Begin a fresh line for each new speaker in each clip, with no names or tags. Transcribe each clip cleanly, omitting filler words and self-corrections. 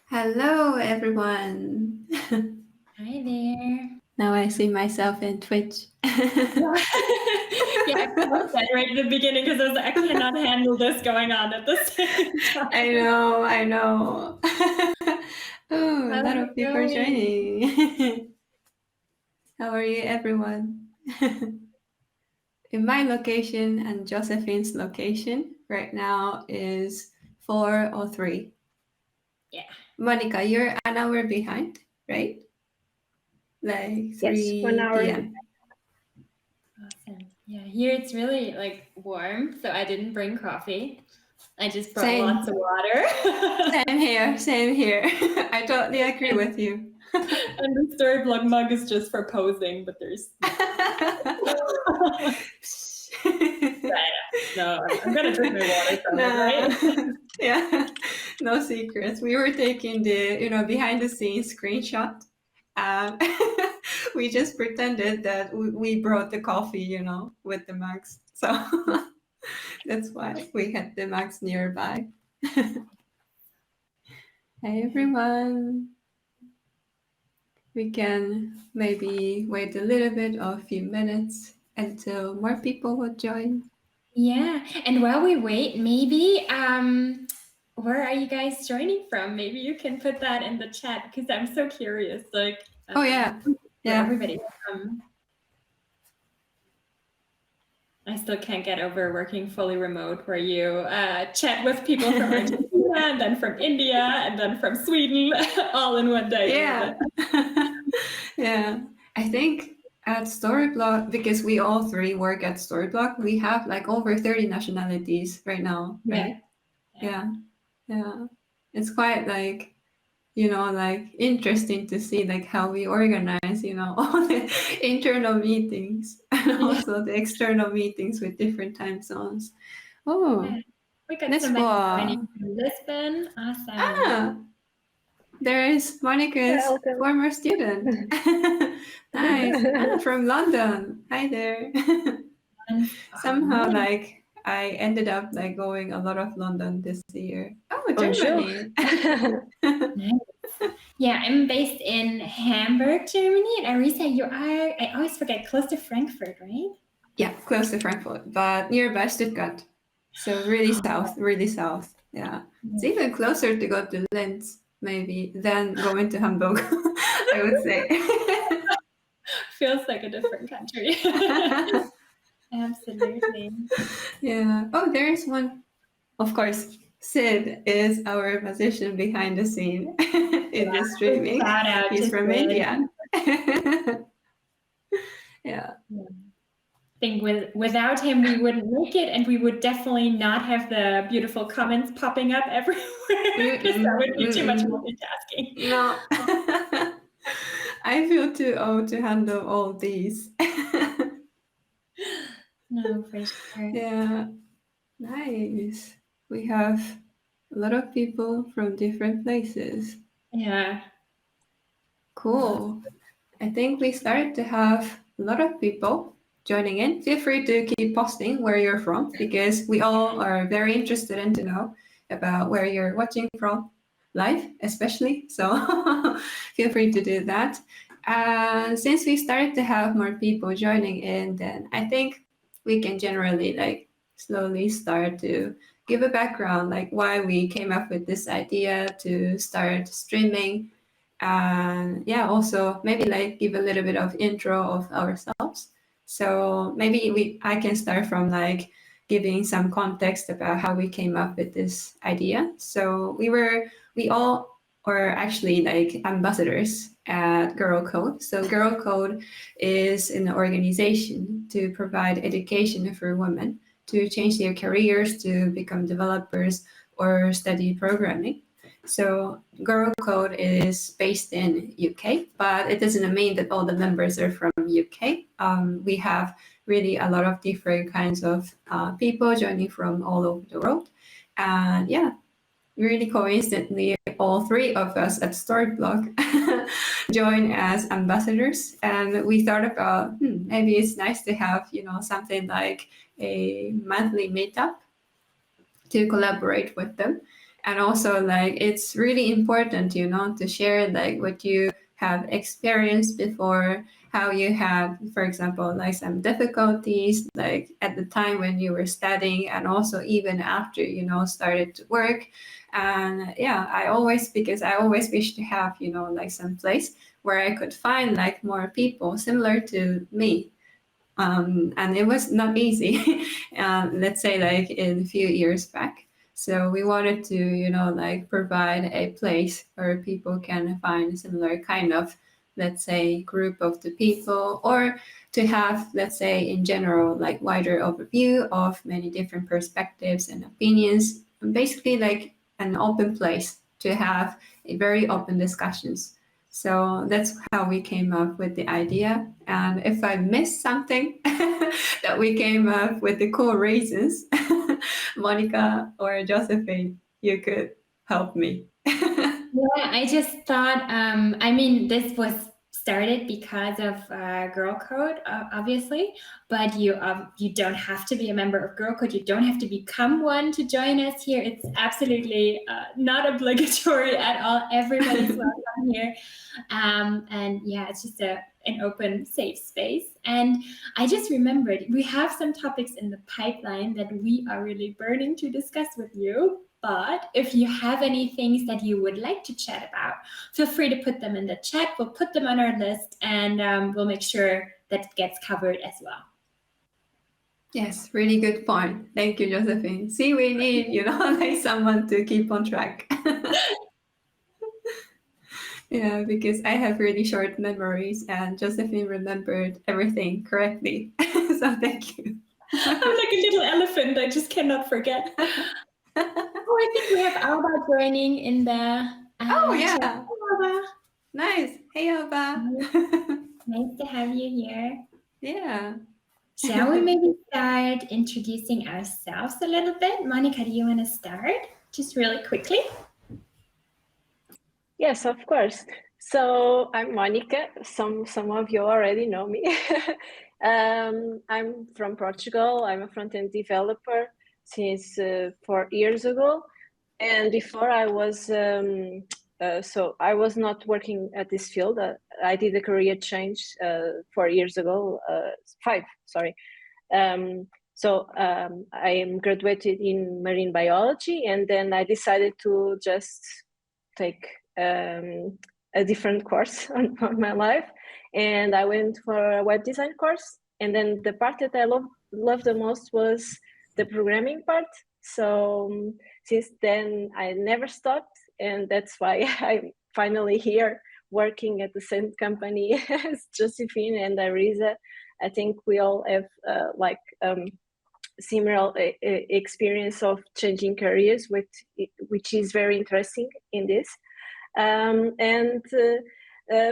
Hello, everyone.
Hi there.
Now I see myself in Twitch.
Yeah, I paused that right at the beginning because I was like, I cannot handle this going on at the same time.
I know. Oh, a lot of people are joining. How are you, everyone? In my location and Josephine's location right now is 4:03.
Yeah.
Monica, you're an hour behind, right? Like 3
1 hour.
p.m.
Awesome. Yeah, here it's really like warm, so I didn't bring coffee. I just brought
Same.
lots of water.
Same here. I totally agree with you.
And the Storyblok mug is just for posing, but there's no, I'm gonna drink my water from it, right?
Yeah, no secrets. We were taking the behind the scenes screenshot. We just pretended that we brought the coffee, with the mugs. So that's why we had the mugs nearby. Hey everyone. We can maybe wait a little bit or a few minutes until more people will join.
Yeah, and while we wait, maybe where are you guys joining from? Maybe you can put that in the chat because I'm so curious. Like,
Oh yeah,
where everybody from. I still can't get over working fully remote, where you chat with people from Argentina and then from India and then from Sweden, all in one day.
Yeah, yeah. I think at Storyblok, because we all three work at Storyblok, we have like over 30 nationalities right now, right? Yeah. It's quite like, like interesting to see like how we organize, all the internal meetings and also the external meetings with different time zones. Oh,
we got
let's
somebody
go.
joining from Lisbon. Awesome.
There is Monica's former student. Nice. I'm from London. Hi there. Somehow, like, I ended up like going a lot of London this year. Oh, Germany.
Yeah, I'm based in Hamburg, Germany. And Arisa, you are, I always forget, close to Frankfurt, right?
Yeah, close to Frankfurt, but nearby Stuttgart. So really south. Yeah. It's even closer to go to Linz, maybe, than going to Hamburg, I would say.
Feels like a different country. Absolutely.
Yeah. Oh, there is one. Of course, Sid is our musician behind the scene in the streaming. He's from India. Yeah.
I think without him, we wouldn't make it, and we would definitely not have the beautiful comments popping up everywhere, because that would be too much multitasking.
No. I feel too old to handle all these.
No, for sure.
Yeah. Nice. We have a lot of people from different places.
Yeah.
Cool. I think we started to have a lot of people joining in. Feel free to keep posting where you're from, because we all are very interested in to know about where you're watching from live, especially. So feel free to do that. Since we started to have more people joining in, then I think we can generally like slowly start to give a background, like why we came up with this idea to start streaming. And yeah, also maybe like give a little bit of intro of ourselves. So maybe I can start from like giving some context about how we came up with this idea. So we all are actually like ambassadors at GirlCode. So GirlCode is an organization to provide education for women to change their careers, to become developers or study programming. So GirlCode is based in UK, but it doesn't mean that all the members are from UK. We have really a lot of different kinds of people joining from all over the world. And yeah, really coincidentally, all three of us at Storyblok joined as ambassadors, and we thought about maybe it's nice to have something like a monthly meetup to collaborate with them. And also like it's really important to share like what you have experienced before, how you had, for example, like some difficulties like at the time when you were studying, and also even after started to work. And yeah, because I always wish to have like some place where I could find like more people similar to me. And it was not easy, let's say like in a few years back. So we wanted to, like provide a place where people can find a similar kind of, let's say, group of the people, or to have, let's say, in general, like wider overview of many different perspectives and opinions, and basically like an open place to have a very open discussions. So that's how we came up with the idea. And if I missed something that we came up with the cool reasons, Monica or Josephine, you could help me.
Yeah, I just thought, I mean, this was started because of GirlCode, obviously, but you don't have to be a member of GirlCode. You don't have to become one to join us here. It's absolutely not obligatory at all. Everybody's welcome here. And yeah, it's just an open, safe space. And I just remembered we have some topics in the pipeline that we are really burning to discuss with you. But if you have any things that you would like to chat about, feel free to put them in the chat. We'll put them on our list, and we'll make sure that it gets covered as well.
Yes, really good point. Thank you, Josephine. See, we need, like someone to keep on track. Yeah, because I have really short memories, and Josephine remembered everything correctly. So thank you.
I'm like a little elephant. I just cannot forget. Oh, I think we have Alba joining in the.
Oh yeah.
Chat. Alba.
Nice. Hey, Alba.
Nice to have you here.
Yeah.
Shall we maybe start introducing ourselves a little bit? Monica, do you want to start just really quickly?
Yes, of course. So I'm Monica. Some of you already know me. I'm from Portugal. I'm a front-end developer since 4 years ago. And before I was, so I was not working at this field. I did a career change 4 years ago, 5, sorry. I am graduated in marine biology, and then I decided to just take a different course on my life, and I went for a web design course. And then the part that I loved the most was the programming part. So since then I never stopped, and that's why I'm finally here working at the same company as Josephine and Arisa. I think we all have similar experience of changing careers, which is very interesting in this.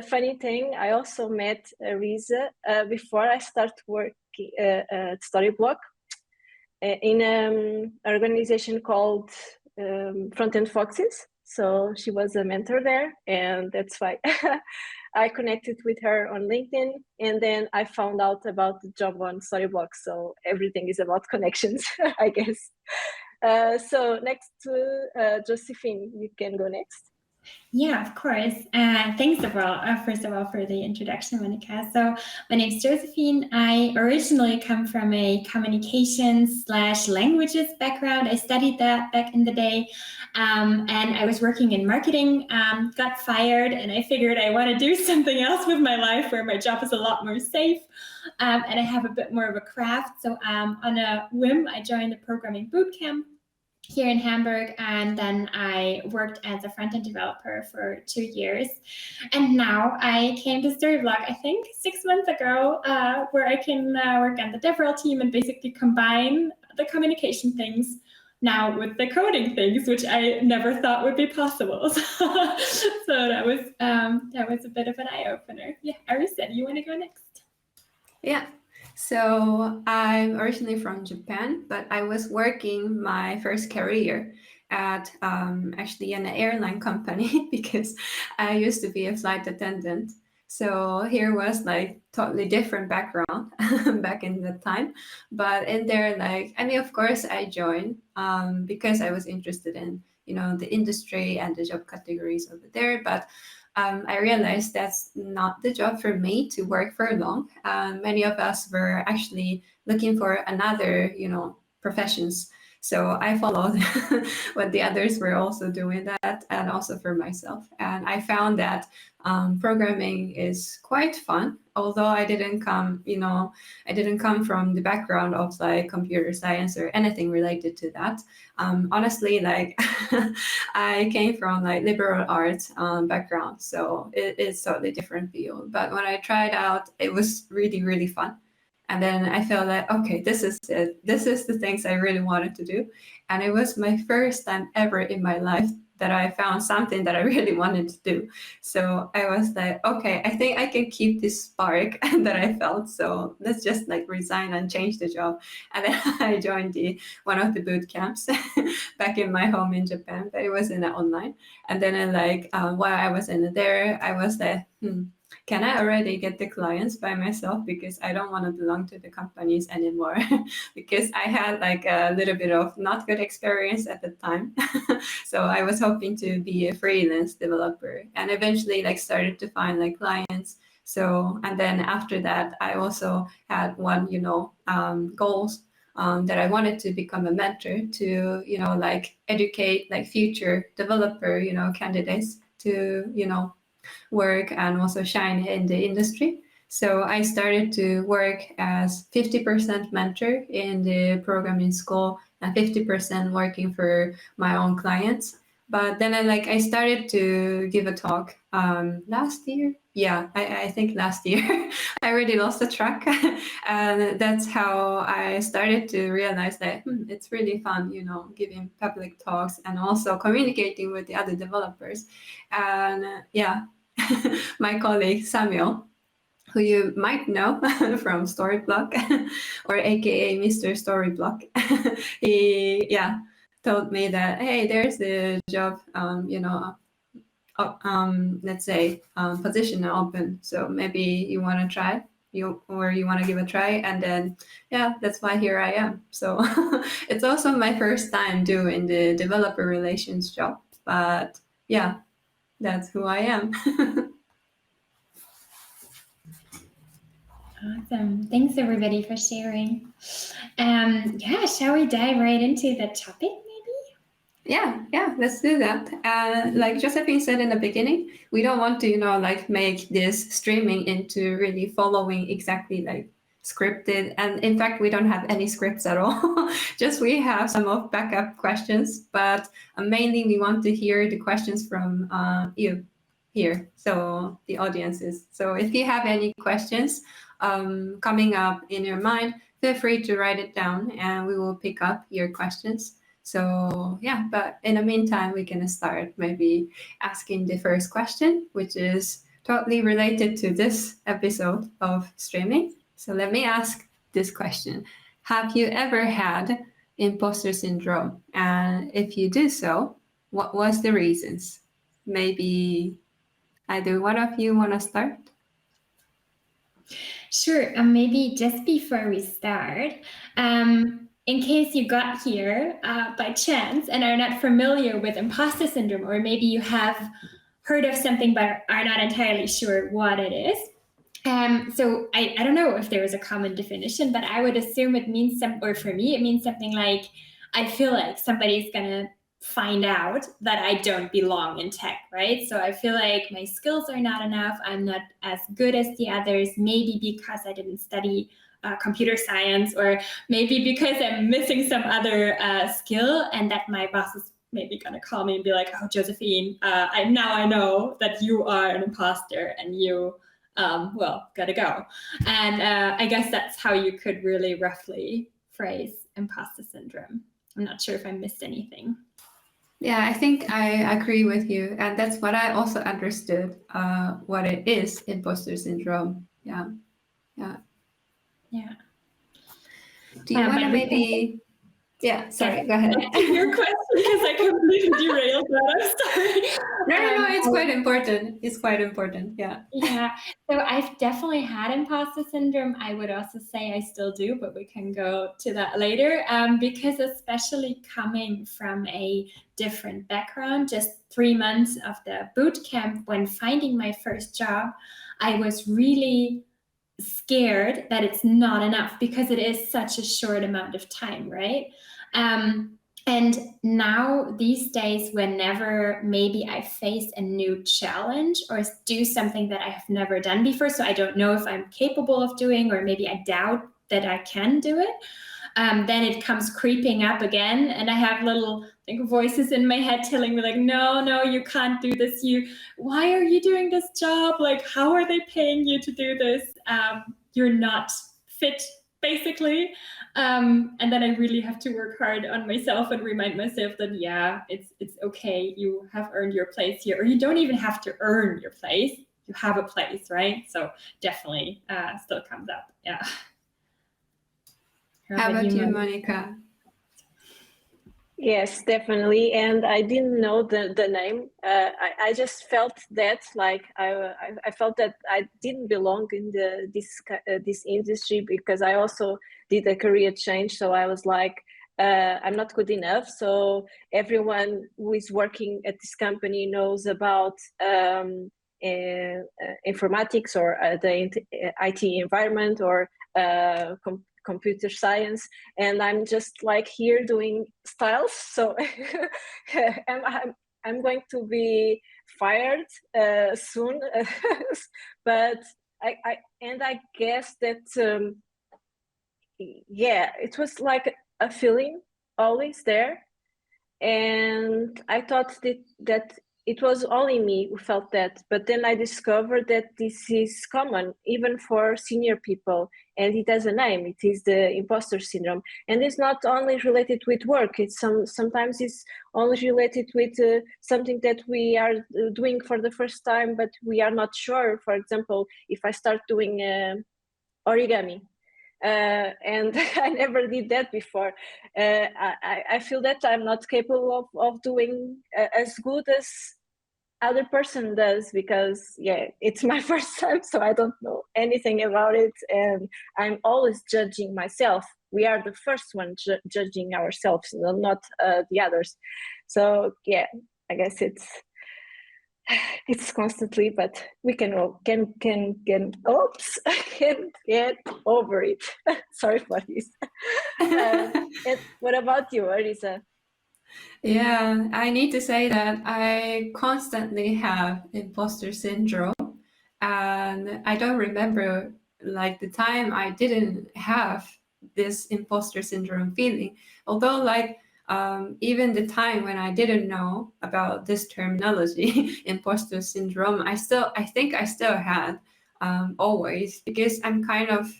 Funny thing, I also met Arisa before I started working at Storyblok in an organization called Front-End Foxes. So she was a mentor there, and that's why I connected with her on LinkedIn, and then I found out about the job on Storyblok. So everything is about connections, I guess. So next to Josephine, you can go next.
Yeah, of course. Thanks, first of all, for the introduction, Monica. So my name is Josephine. I originally come from a communications/languages background. I studied that back in the day, and I was working in marketing, got fired, and I figured I want to do something else with my life where my job is a lot more safe, and I have a bit more of a craft. So on a whim, I joined the programming bootcamp here in Hamburg, and then I worked as a front-end developer for 2 years, and now I came to Storyblok, I think 6 months ago, where I can work on the DevRel team and basically combine the communication things now with the coding things, which I never thought would be possible. So that was a bit of an eye-opener. Yeah, Arisa, do you want to go next?
Yeah. So I'm originally from Japan, but I was working my first career at actually an airline company because I used to be a flight attendant. So here was like totally different background back in the time. But in there, like, I mean, of course I joined because I was interested in, you know, the industry and the job categories over there. But I realized that's not the job for me to work for long. Many of us were actually looking for another, you know, professions. So I followed what the others were also doing that, and also for myself. And I found that programming is quite fun. Although I didn't come, you know, I didn't come from the background of like computer science or anything related to that. Honestly, like I came from like liberal arts background, so it's totally different field. But when I tried out, it was really, really fun. And then I felt like, okay, this is it. This is the things I really wanted to do. And it was my first time ever in my life that I found something that I really wanted to do. So I was like, okay, I think I can keep this spark that I felt. So let's just like resign and change the job. And then I joined one of the boot camps back in my home in Japan, but it was in online. And then I like, while I was in there, I was like, can I already get the clients by myself, because I don't want to belong to the companies anymore because I had like a little bit of not good experience at the time. So I was hoping to be a freelance developer, and eventually like started to find like clients. So, and then after that, I also had one, you know, goals that I wanted to become a mentor to, you know, like educate like future developer, you know, candidates to, you know, work and also shine in the industry. So I started to work as 50% mentor in the programming school and 50% working for my own clients. But then I started to give a talk last year. Yeah, I think last year. I already lost the track. And that's how I started to realize that it's really fun, you know, giving public talks and also communicating with the other developers. And yeah, my colleague Samuel, who you might know from Storyblok, or AKA Mr. Storyblok, he told me that, hey, there's the job, you know, let's say position open, so maybe you want to try, you want to give a try. And then that's why here I am. So it's also my first time doing the developer relations job, but yeah, that's who I am.
Awesome. Thanks everybody for sharing. Shall we dive right into the topic maybe?
Yeah, let's do that. Like Josephine said in the beginning, we don't want to, you know, like make this streaming into really following exactly like scripted. And in fact, we don't have any scripts at all. Just we have some of backup questions, but mainly we want to hear the questions from you here, so the audiences. So if you have any questions coming up in your mind, feel free to write it down and we will pick up your questions. So yeah, but in the meantime, we can start maybe asking the first question, which is totally related to this episode of streaming. So let me ask this question. Have you ever had imposter syndrome? And if you do so, what was the reasons? Maybe either one of you want to start?
Sure. Maybe just before we start, in case you got here by chance and are not familiar with imposter syndrome, or maybe you have heard of something but are not entirely sure what it is. So I don't know if there is a common definition, but I would assume it means or for me, it means something like, I feel like somebody's gonna find out that I don't belong in tech, right? So I feel like my skills are not enough. I'm not as good as the others, maybe because I didn't study computer science, or maybe because I'm missing some other skill, and that my boss is maybe gonna call me and be like, oh, Josephine, I know that you are an imposter and you, gotta go. And I guess that's how you could really roughly phrase imposter syndrome. I'm not sure if I missed anything.
Yeah, I think I agree with you. And that's what I also understood what it is, imposter syndrome. Yeah.
Yeah.
Do you want to maybe Yeah, sorry, go ahead.
Your question, because I completely derailed that. I'm sorry.
No, it's quite important. It's quite important. Yeah.
Yeah. So I've definitely had imposter syndrome. I would also say I still do, but we can go to that later. Because especially coming from a different background, just 3 months of the boot camp, when finding my first job, I was really scared that it's not enough because it is such a short amount of time, right? And now these days, whenever maybe I face a new challenge or do something that I have never done before, so I don't know if I'm capable of doing, or maybe I doubt that I can do it, then it comes creeping up again, and I have little voices in my head telling me like, no, you can't do this. Why are you doing this job? Like, how are they paying you to do this? You're not fit, basically. And then I really have to work hard on myself and remind myself that, yeah, it's okay. You have earned your place here, or you don't even have to earn your place. You have a place, right? So definitely still comes up. Yeah.
How about you, Mónica?
Yes, definitely. And I didn't know the name. I just felt that, like, I felt that I didn't belong in this industry, because I also did a career change. So I was like, I'm not good enough. So everyone who is working at this company knows about informatics, or the IT environment, or computer science, and I'm just like here doing styles. So I'm going to be fired soon. But I guess that yeah, it was like a feeling always there, and I thought that it was only me who felt that. But then I discovered that this is common even for senior people, and it has a name. It is the imposter syndrome, and it's not only related with work. It's sometimes it's only related with something that we are doing for the first time, but we are not sure. For example, if I start doing origami, and I never did that before. I feel that I'm not capable of doing as good as other person does, because yeah, it's my first time, so I don't know anything about it, and I'm always judging myself. We are the first one judging ourselves, not the others. So yeah, I guess it's constantly, but we can get over it. Sorry for this. And what about you, Arisa?
Yeah, I need to say that I constantly have imposter syndrome, and I don't remember like the time I didn't have this imposter syndrome feeling. Although like even the time when I didn't know about this terminology, imposter syndrome, I think I still had always, because I'm kind of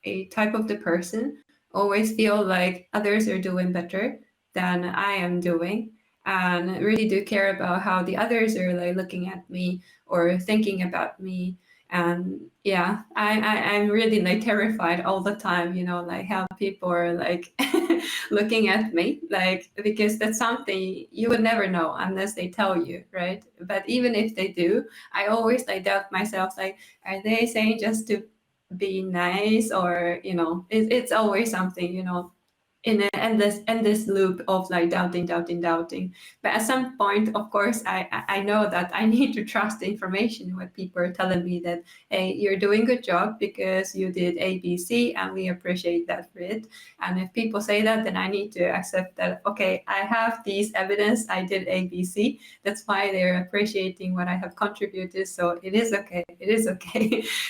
a type of the person always feel like others are doing better than I am doing, and really do care about how the others are like looking at me or thinking about me. And yeah, I'm really like terrified all the time, you know, like how people are like looking at me, like, because that's something you would never know unless they tell you, right? But even if they do, I always like doubt myself, like, are they saying just to be nice, or you know, it's always something, you know, in an endless loop of like doubting. But at some point, of course, I know that I need to trust the information when people are telling me that, hey, you're doing a good job because you did ABC, and we appreciate that for it. And if people say that, then I need to accept that, okay, I have these evidence, I did ABC, that's why they're appreciating what I have contributed, so it is okay.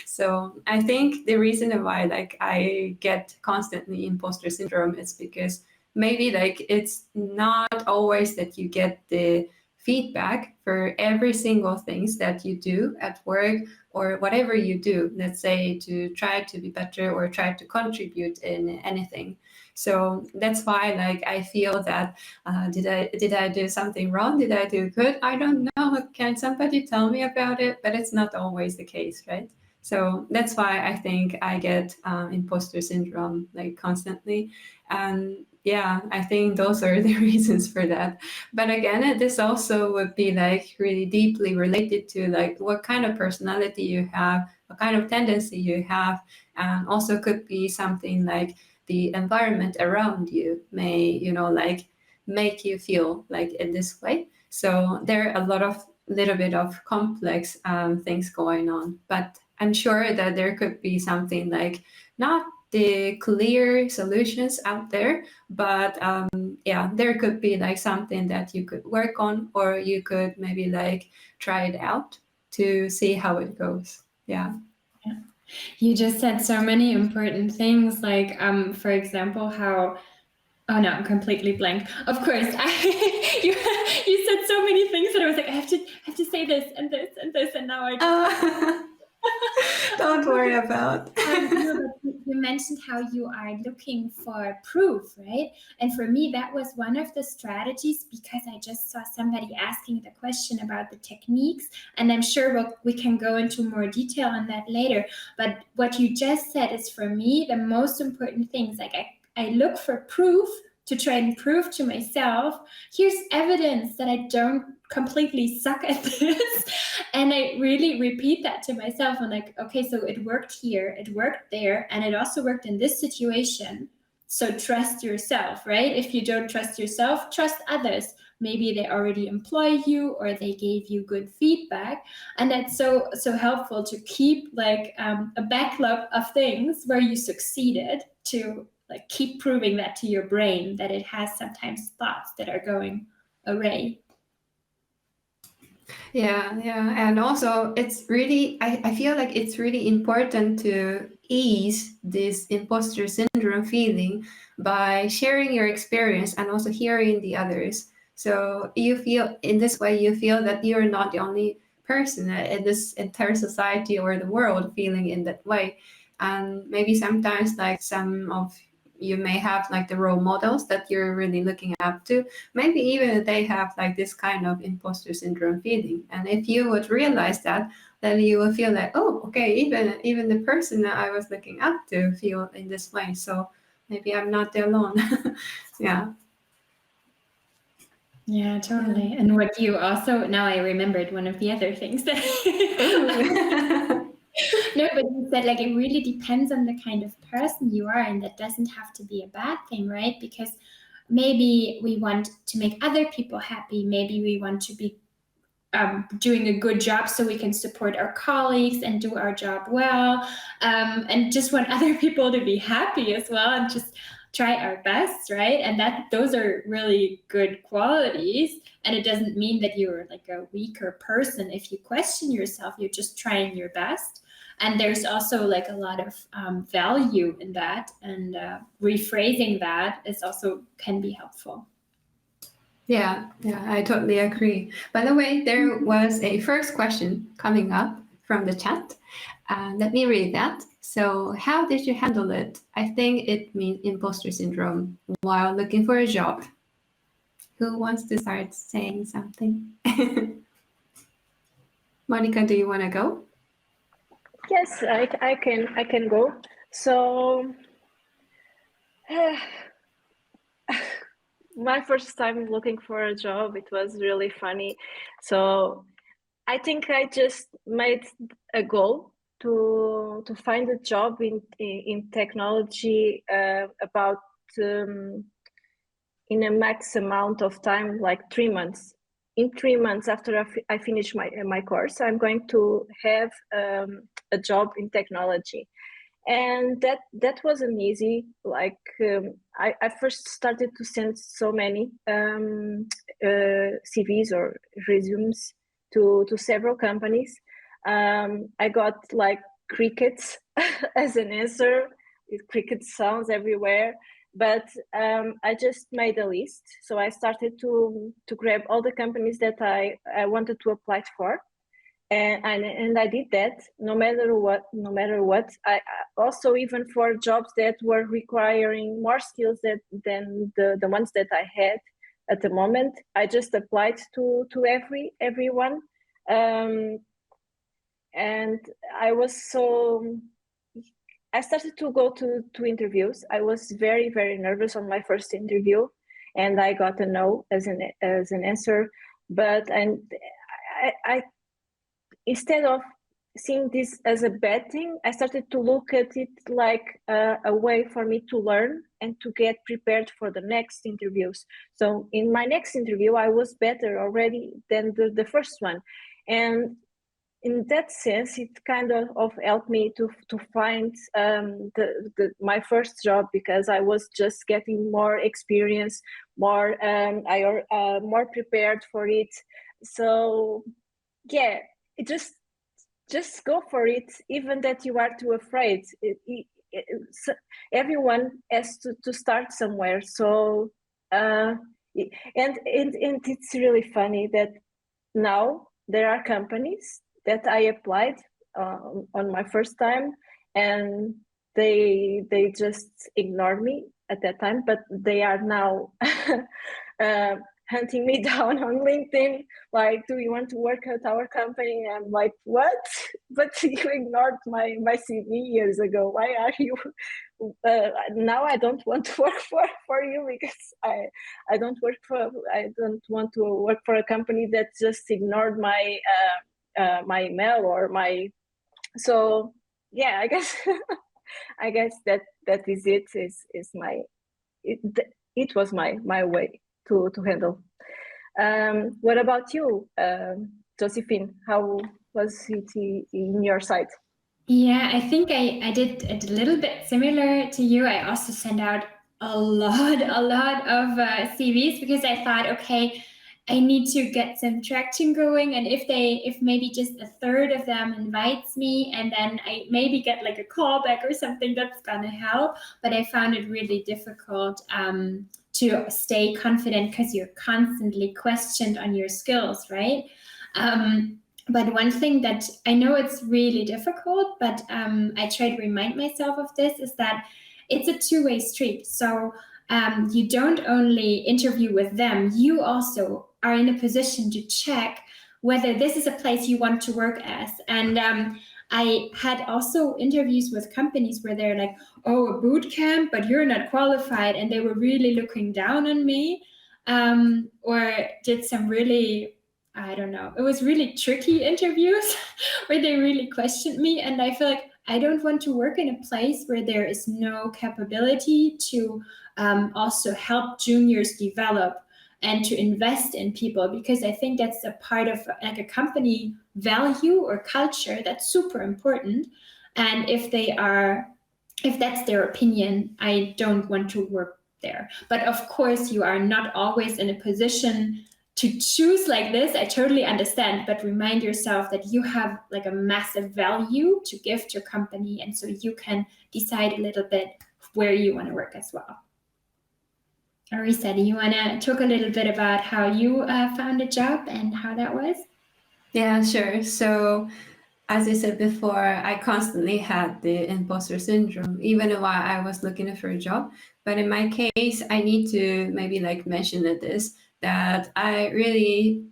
So I think the reason why like I get constantly imposter syndrome is because maybe like it's not always that you get the feedback for every single things that you do at work or whatever you do, let's say, to try to be better or try to contribute in anything. So that's why like I feel that did I do something wrong, did I do good, I don't know, can somebody tell me about it? But it's not always the case, right? So that's why I think I get imposter syndrome like constantly. And yeah, I think those are the reasons for that. But again, this also would be like really deeply related to like what kind of personality you have, what kind of tendency you have, and also could be something like the environment around you may, like make you feel like in this way. So there are a lot of little bit of complex things going on, but I'm sure that there could be something like not the clear solutions out there, but yeah, there could be like something that you could work on, or you could maybe like try it out to see how it goes. Yeah.
You just said so many important things, like for example, how oh no, I'm completely blank. Of course, you said so many things that I was like, I have to say this and this and this, and now I
don't worry about.
You mentioned how you are looking for proof, right? And for me, that was one of the strategies, because I just saw somebody asking the question about the techniques, and I'm sure we can go into more detail on that later. But what you just said is, for me, the most important things. Like I look for proof to try and prove to myself, here's evidence that I don't completely suck at this. And I really repeat that to myself. I'm like, okay, so it worked here, it worked there, and it also worked in this situation. So trust yourself, right? If you don't trust yourself, trust others. Maybe they already employ you, or they gave you good feedback. And that's so helpful to keep like a backlog of things where you succeeded, to like keep proving that to your brain, that it has sometimes thoughts that are going away.
Yeah, and also it's really, I feel like it's really important to ease this imposter syndrome feeling by sharing your experience and also hearing the others. So you feel in this way, you feel that you're not the only person in this entire society or the world feeling in that way. And maybe sometimes like some of you may have like the role models that you're really looking up to, maybe even they have like this kind of imposter syndrome feeling. And if you would realize that, then you will feel like, oh, okay, even the person that I was looking up to feel in this way, so maybe I'm not alone. Yeah.
Yeah, totally. And what you also, now I remembered one of the other things that no, but you said like it really depends on the kind of person you are, and that doesn't have to be a bad thing, right? Because maybe we want to make other people happy. Maybe we want to be doing a good job so we can support our colleagues and do our job well, and just want other people to be happy as well, and just try our best, right? And that those are really good qualities. And it doesn't mean that you're like a weaker person if you question yourself. You're just trying your best. And there's also like a lot of value in that, and rephrasing that is also can be helpful.
Yeah, I totally agree. By the way, there was a first question coming up from the chat. Let me read that. So, how did you handle it? I think it means imposter syndrome while looking for a job. Who wants to start saying something? Mónica, do you want to go?
Yes, I can go. So my first time looking for a job, it was really funny. So I think I just made a goal to find a job in technology about in a max amount of time, like 3 months. In 3 months after I finish my course, I'm going to have a job in technology. And that wasn't easy. Like I first started to send so many CVs or resumes to several companies. I got like crickets as an answer, with cricket sounds everywhere. But I just made a list. So I started to grab all the companies that I wanted to apply for. And I did that no matter what. I also, even for jobs that were requiring more skills than the ones that I had at the moment, I just applied to everyone. and I started to go to interviews. I was very, very nervous on my first interview, and I got a no as an answer. But I instead of seeing this as a bad thing, I started to look at it like a way for me to learn and to get prepared for the next interviews. So in my next interview, I was better already than the first one. And in that sense, it kind of helped me to find my first job, because I was just getting more experience, more prepared for it. So yeah, it just go for it, even that you are too afraid. Everyone has to start somewhere. So and it's really funny that now there are companies that I applied on my first time, and they just ignored me at that time, but they are now hunting me down on LinkedIn, like, do you want to work at our company? I'm like, what? But you ignored my CV years ago. Why are you now? I don't want to work for you, because I don't want to work for a company that just ignored my my email or my. So yeah, I guess I guess that is it. Is my it was my way to handle. What about you, Josephine? How was it in your side?
Yeah, I think I did a little bit similar to you. I also sent out a lot of CVs, because I thought, okay, I need to get some traction going, and if maybe just a third of them invites me, and then I maybe get like a callback or something, that's gonna help. But I found it really difficult to stay confident, because you're constantly questioned on your skills, right? But one thing that I know it's really difficult, but I try to remind myself of this, is that it's a two-way street. So you don't only interview with them, you also are in a position to check whether this is a place you want to work as. And I had also interviews with companies where they're like, oh, a boot camp, but you're not qualified. And they were really looking down on me, or did some really, I don't know, it was really tricky interviews where they really questioned me. And I feel like I don't want to work in a place where there is no capability to also help juniors develop and to invest in people, because I think that's a part of like a company value or culture that's super important. And if that's their opinion, I don't want to work there. But of course, you are not always in a position to choose like this. I totally understand, but remind yourself that you have like a massive value to give to your company, and so you can decide a little bit where you want to work as well. Arisa, do you want to talk a little bit about how you found a job and how that was?
Yeah, sure. So as I said before, I constantly had the imposter syndrome, even while I was looking for a job. But in my case, I need to maybe like mention that I really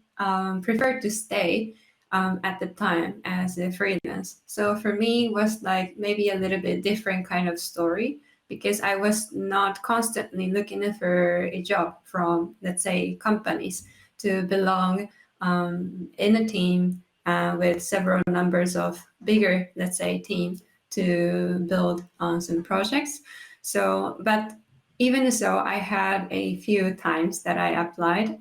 prefer to stay at the time as a freelance. So for me, it was like maybe a little bit different kind of story, because I was not constantly looking for a job from, let's say, companies to belong in a team with several numbers of bigger, let's say, teams to build on some projects. So, but even so, I had a few times that I applied.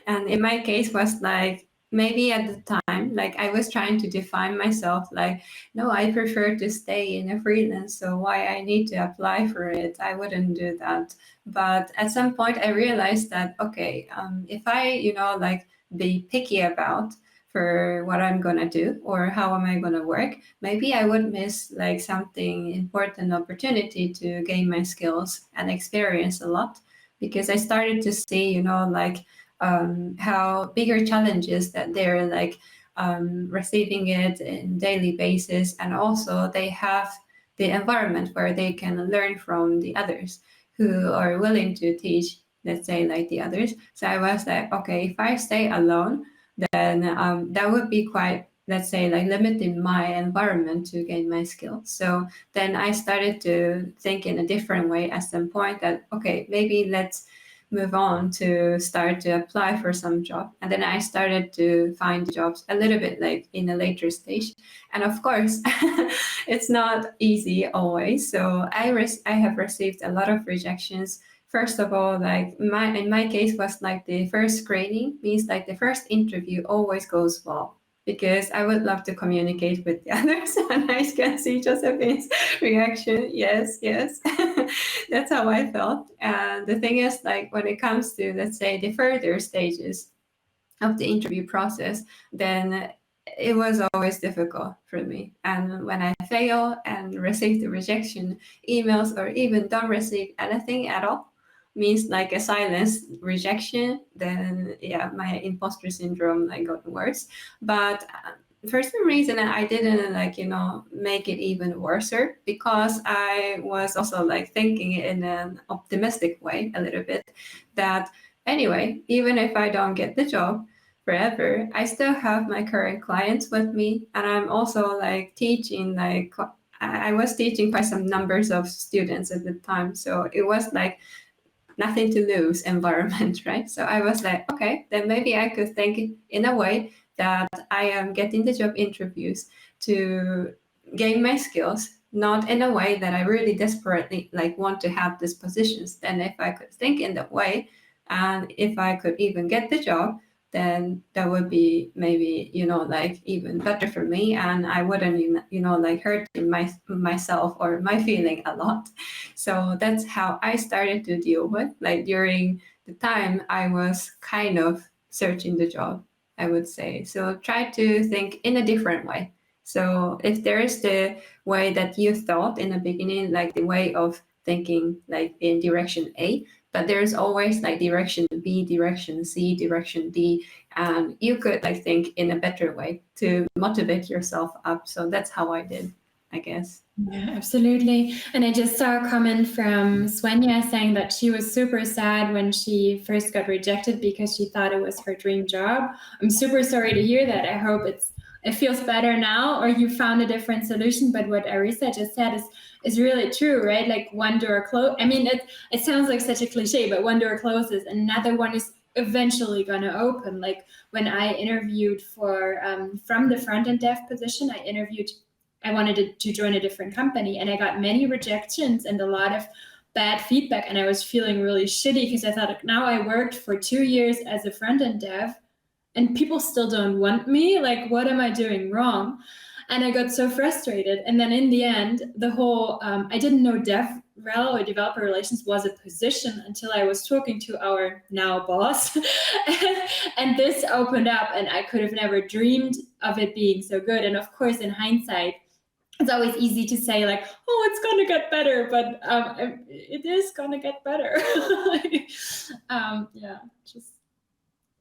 And in my case was like, maybe at the time, like I was trying to define myself like, no, I prefer to stay in a freelance. So why I need to apply for it? I wouldn't do that. But at some point I realized that, okay, if I, like be picky about for what I'm gonna do or how am I gonna work, maybe I would miss like something important opportunity to gain my skills and experience a lot, because I started to see, like how bigger challenges that they're like receiving it in daily basis, and also they have the environment where they can learn from the others who are willing to teach, let's say, like the others. So I was like, okay, if I stay alone, then that would be quite let's say, like limiting my environment to gain my skills. So then I started to think in a different way at some point that, okay, maybe let's move on to start to apply for some job. And then I started to find jobs a little bit like in a later stage. And of course, it's not easy always. So I have received a lot of rejections. First of all, like in my case was like the first screening, means like the first interview always goes well, because I would love to communicate with the others. And I can see Josephine's reaction. Yes, yes. That's how I felt. And the thing is, like, when it comes to, let's say, the further stages of the interview process, then it was always difficult for me. And when I fail and receive the rejection emails, or even don't receive anything at all, means like a silence rejection, then yeah, my imposter syndrome like got worse. But for some reason I didn't like, make it even worse, because I was also like thinking in an optimistic way a little bit, that anyway, even if I don't get the job forever, I still have my current clients with me. And I'm also like teaching, like I was teaching quite some numbers of students at the time. So it was like nothing to lose environment, right? So I was like, okay, then maybe I could think in a way that I am getting the job interviews to gain my skills, not in a way that I really desperately like want to have these positions. Then if I could think in that way, and if I could even get the job, then that would be maybe, like even better for me, and I wouldn't, like hurting myself or my feeling a lot. So that's how I started to deal with, like during the time I was kind of searching the job, I would say. So try to think in a different way. So if there is the way that you thought in the beginning, like the way of thinking like in direction A, but there's always like direction B, direction C, direction D, and you could like think in a better way to motivate yourself up. So that's how I did, I guess.
Yeah, absolutely. And I just saw a comment from Swenja saying that she was super sad when she first got rejected because she thought it was her dream job. I'm super sorry to hear that. I hope it feels better now, or you found a different solution. But what Arisa just said is really true, right? Like one door close. I mean, it sounds like such a cliche, but one door closes, another one is eventually going to open. Like when I interviewed for from the front-end dev position, I wanted to join a different company, and I got many rejections and a lot of bad feedback, and I was feeling really shitty because I thought, now I worked for 2 years as a front-end dev and people still don't want me. Like, what am I doing wrong? And I got so frustrated. And then in the end, the whole I didn't know DevRel or developer relations was a position until I was talking to our now boss. And this opened up, and I could have never dreamed of it being so good. And of course, in hindsight, it's always easy to say like, oh, it's gonna get better, but it is gonna get better. Yeah, just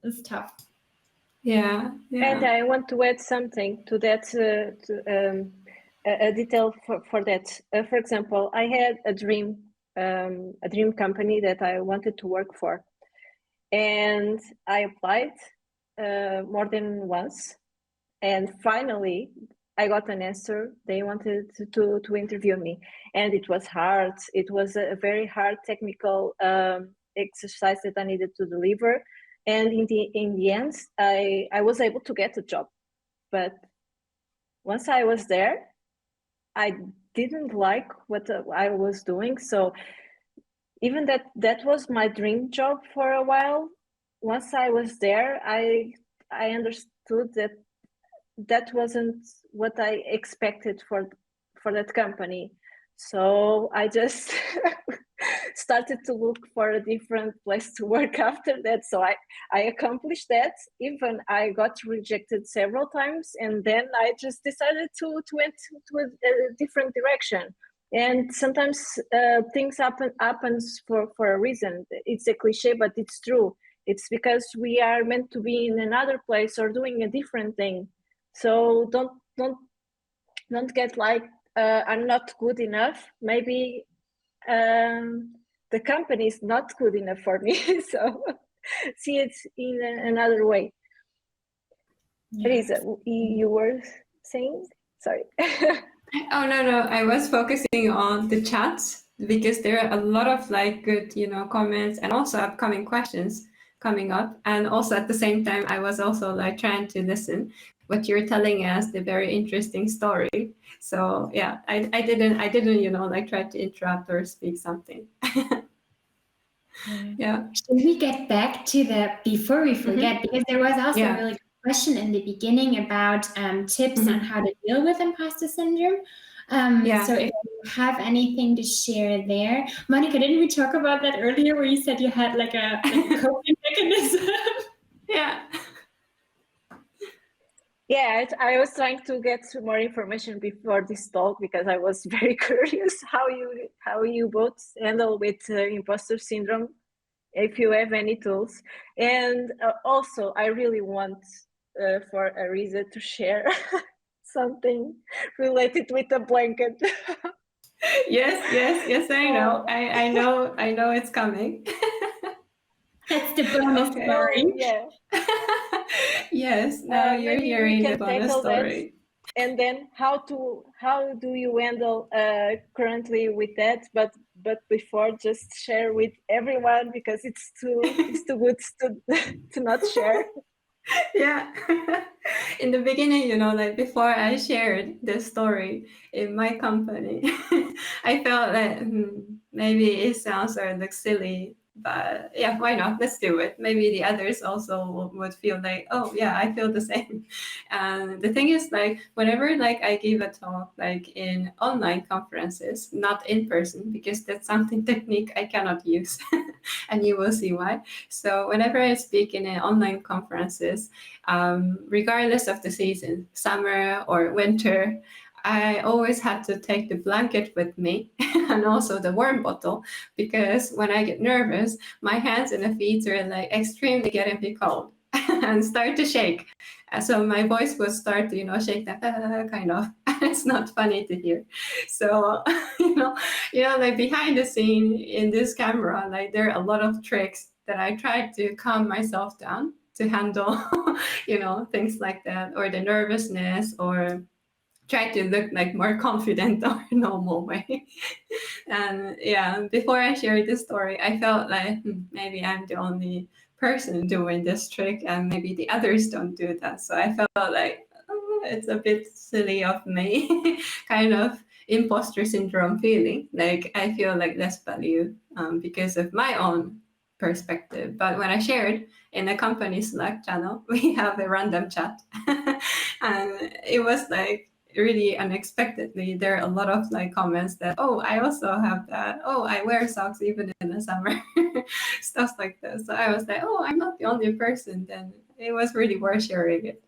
it's tough.
Yeah.
And I want to add something to that, a detail for that. For example, I had a dream company that I wanted to work for, and I applied more than once, and finally I got an answer. They wanted to interview me, and it was hard. It was a very hard technical exercise that I needed to deliver. And in the end, I was able to get a job. But once I was there, I didn't like what I was doing. So even that was my dream job for a while, once I was there, I understood that wasn't what I expected for that company. So I just started to look for a different place to work after that. So I accomplished that. Even I got rejected several times, and then I just decided to went to a different direction. And sometimes things happens for a reason. It's a cliche, but it's true. It's because we are meant to be in another place or doing a different thing. So don't get like I'm not good enough. Maybe the company is not good enough for me. So see it in another way.
Yeah.
Arisa, you were saying? Sorry.
Oh, no, I was focusing on the chats because there are a lot of like good, comments and also upcoming questions coming up. And also at the same time, I was also like trying to listen what you're telling us, the very interesting story. So yeah, I didn't, like try to interrupt or speak something. Yeah.
Should we get back to before we forget, because there was also a really good question in the beginning about tips on how to deal with imposter syndrome. So if you have anything to share there. Mónica, didn't we talk about that earlier where you said you had like a coping mechanism?
Yeah.
Yeah, I was trying to get some more information before this talk because I was very curious how you both handle with imposter syndrome, if you have any tools. And also, I really want for Arisa to share something related with a blanket.
Yes, I know. I know it's coming.
That's the bonus story.
Yeah.
Yes, now you're
Maybe
hearing
we
the
can
bonus
tackle
story.
that, and then how do you handle currently with that? But before, just share with everyone because it's too good to not share.
Yeah. In the beginning, like before I shared the story in my company, I felt that maybe it sounds or looks silly, but yeah, why not? Let's do it. Maybe the others also would feel like, oh yeah, I feel the same. And the thing is, like, whenever like I give a talk like in online conferences, not in person, because that's something technique I cannot use, and you will see why. So whenever I speak in online conferences, regardless of the season, summer or winter, I always had to take the blanket with me and also the warm bottle, because when I get nervous, my hands and the feet are like extremely getting me cold and start to shake. So my voice would start to, shake that kind of. It's not funny to hear. So, like behind the scene in this camera, like there are a lot of tricks that I try to calm myself down to handle, things like that, or the nervousness, or try to look like more confident or normal way. And yeah, before I shared this story, I felt like maybe I'm the only person doing this trick and maybe the others don't do that. So I felt like, oh, it's a bit silly of me, kind of imposter syndrome feeling. Like I feel like less value because of my own perspective. But when I shared in the company Slack channel, we have a random chat. And it was like really unexpectedly, there are a lot of like comments that, oh, I also have that. Oh, I wear socks even in the summer, stuff like that. So I was like, oh, I'm not the only person. Then it was really worth sharing it.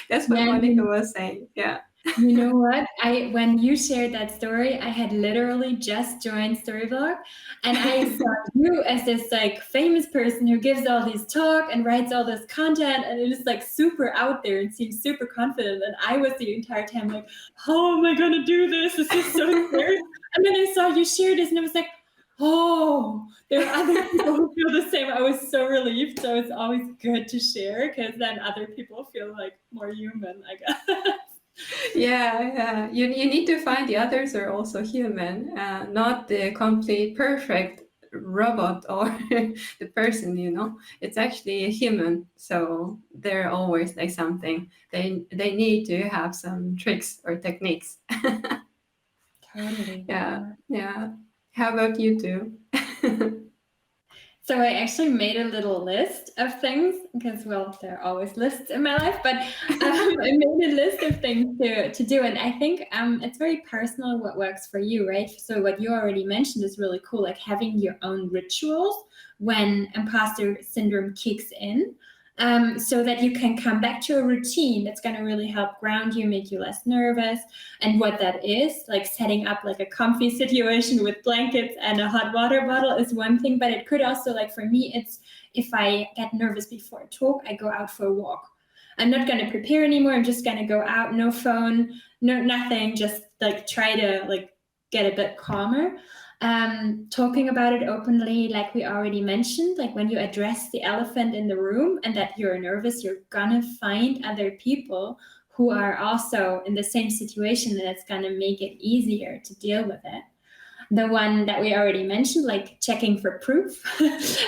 That's what Mónica was saying. Yeah.
You know what? When you shared that story, I had literally just joined Storyblok, and I saw you as this like famous person who gives all these talk and writes all this content, and it is like super out there and seems super confident. And I was the entire time like, how am I gonna do this? This is so scary. And then I saw you share this, and I was like, oh, there are other people who feel the same. I was so relieved. So it's always good to share because then other people feel like more human, I guess.
Yeah. You need to find the others are also human, not the complete perfect robot or the person. It's actually a human. So they're always like something. They need to have some tricks or techniques.
Totally.
Yeah. How about you two?
So I actually made a little list of things because, well, there are always lists in my life, but I made a list of things to do. And I think it's very personal what works for you, right? So what you already mentioned is really cool, like having your own rituals when imposter syndrome kicks in. So that you can come back to a routine that's going to really help ground you, make you less nervous. And what that is, like setting up like a comfy situation with blankets and a hot water bottle is one thing, but it could also, like for me, it's if I get nervous before a talk, I go out for a walk. I'm not going to prepare anymore. I'm just going to go out, no phone, no nothing, just like try to like get a bit calmer. Talking about it openly, like we already mentioned, like when you address the elephant in the room and that you're nervous, you're gonna find other people who are also in the same situation, and it's gonna make it easier to deal with it. The one that we already mentioned, like checking for proof,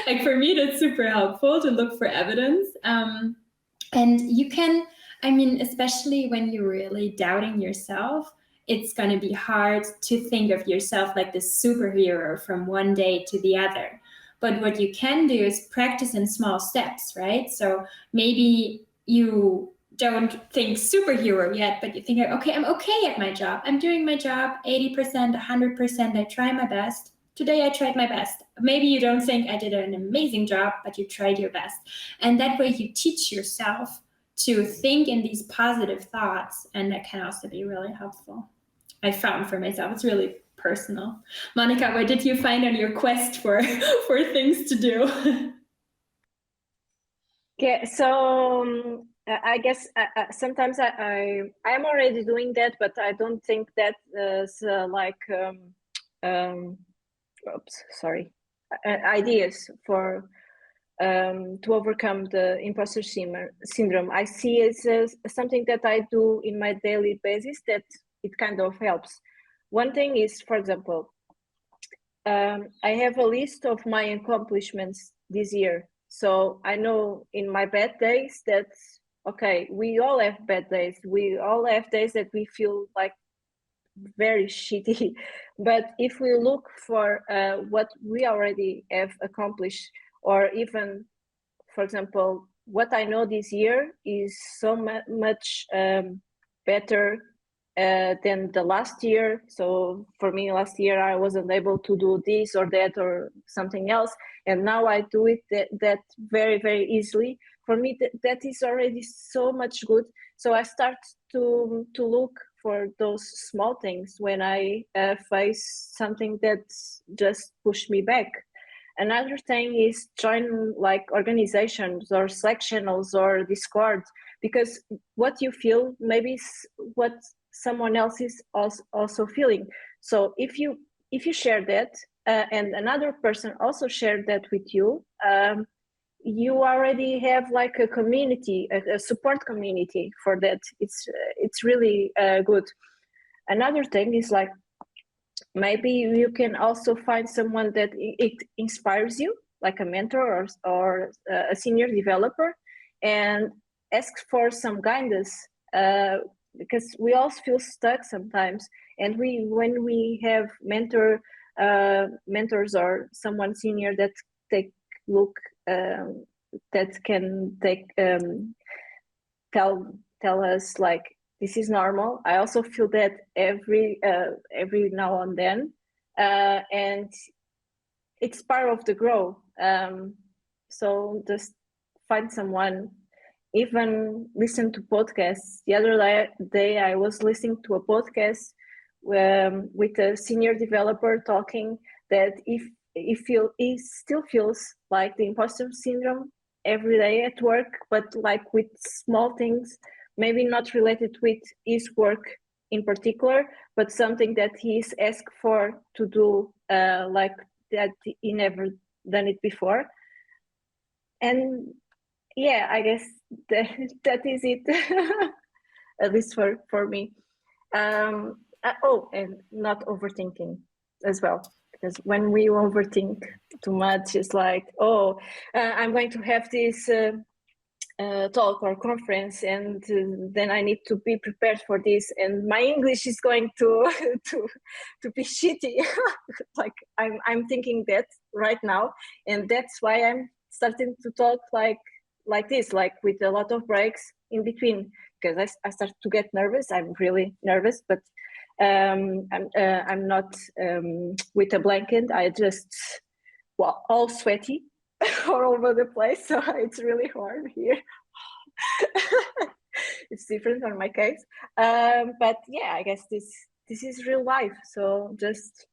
like for me, that's super helpful to look for evidence. And you can, I mean, especially when you're really doubting yourself, it's going to be hard to think of yourself like this superhero from one day to the other. But what you can do is practice in small steps, right? So maybe you don't think superhero yet, but you think, okay, I'm okay at my job. I'm doing my job 80%, 100%. I try my best. Today I tried my best. Maybe you don't think I did an amazing job, but you tried your best. And that way you teach yourself to think in these positive thoughts, and that can also be really helpful. I found for myself, it's really personal. Mónica, what did you find on your quest for things to do?
Okay, so I guess sometimes I am already doing that, but I don't think that is ideas for to overcome the imposter syndrome. I see it as something that I do in my daily basis that it kind of helps. One thing is, for example, I have a list of my accomplishments this year. So I know in my bad days that, okay, we all have bad days. We all have days that we feel like very shitty. But if we look for what we already have accomplished, or even, for example, what I know this year is so much better than the last year. So for me, last year I wasn't able to do this or that or something else, and now I do it that very, very easily. For me, that is already so much good. So I start to look for those small things when I face something that just pushed me back. Another thing is join like organizations or Slack channels or Discord, because what you feel maybe is what someone else is also feeling. So if you share that and another person also shared that with you, you already have like a community, a support community for that. It's really good. Another thing is like, maybe you can also find someone that it inspires you, like a mentor or a senior developer, and ask for some guidance, because we all feel stuck sometimes. And when we have mentors or someone senior that take look that can take tell us like, this is normal. I also feel that every now and then, and it's part of the growth. So just find someone, even listen to podcasts. The other day I was listening to a podcast with a senior developer talking that if he still feels like the imposter syndrome every day at work, but like with small things, maybe not related with his work in particular, but something that he's asked for to do, like that he never done it before. And yeah, I guess that is it, at least for me. And not overthinking as well, because when we overthink too much, it's like, I'm going to have this talk or conference, and then I need to be prepared for this, and my English is going to be shitty. Like I'm thinking that right now, and that's why I'm starting to talk like this, like with a lot of breaks in between, because I start to get nervous. I'm really nervous, but I'm not with a blanket. I just all sweaty all over the place, so it's really hard here. It's different on my case, but yeah, I guess this is real life. So just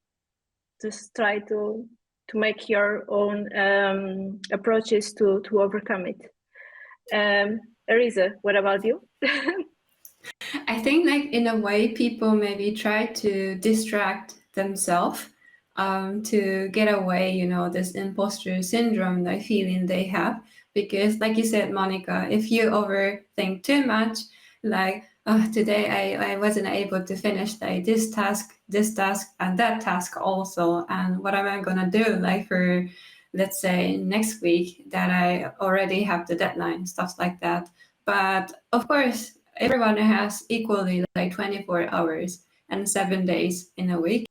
try to make your own approaches to overcome it. Arisa, what about you?
I think like in a way people maybe try to distract themselves to get away, this imposter syndrome, the feeling they have. Because like you said, Monica, if you overthink too much, like, oh, today I wasn't able to finish like this task, and that task also, and what am I gonna do like for, let's say, next week that I already have the deadline, stuff like that. But of course, everyone has equally like 24 hours and 7 days in a week,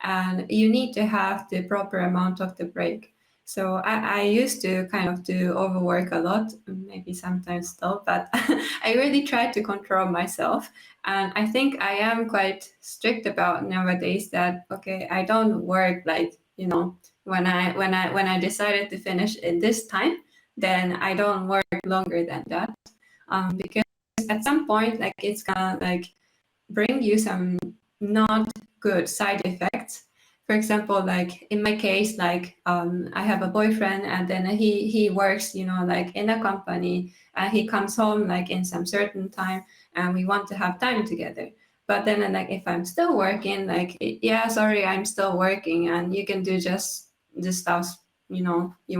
and you need to have the proper amount of the break. So I used to kind of do overwork a lot, maybe sometimes still, but I really try to control myself. And I think I am quite strict about nowadays that, okay, I don't work like, when I decided to finish in this time, then I don't work longer than that. Because at some point, like, it's gonna like bring you some not good side effects. For example, like in my case, like I have a boyfriend, and then he works, like in a company, and he comes home like in some certain time, and we want to have time together. But then, like, if I'm still working, like, yeah, sorry, I'm still working, and you can do just the stuff you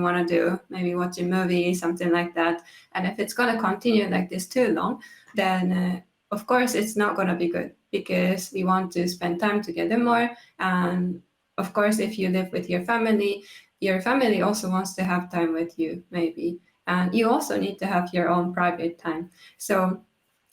want to do, maybe watch a movie, something like that. And if it's going to continue like this too long, then of course it's not going to be good, because we want to spend time together more. And of course, if you live with your family also wants to have time with you, maybe, and you also need to have your own private time. So,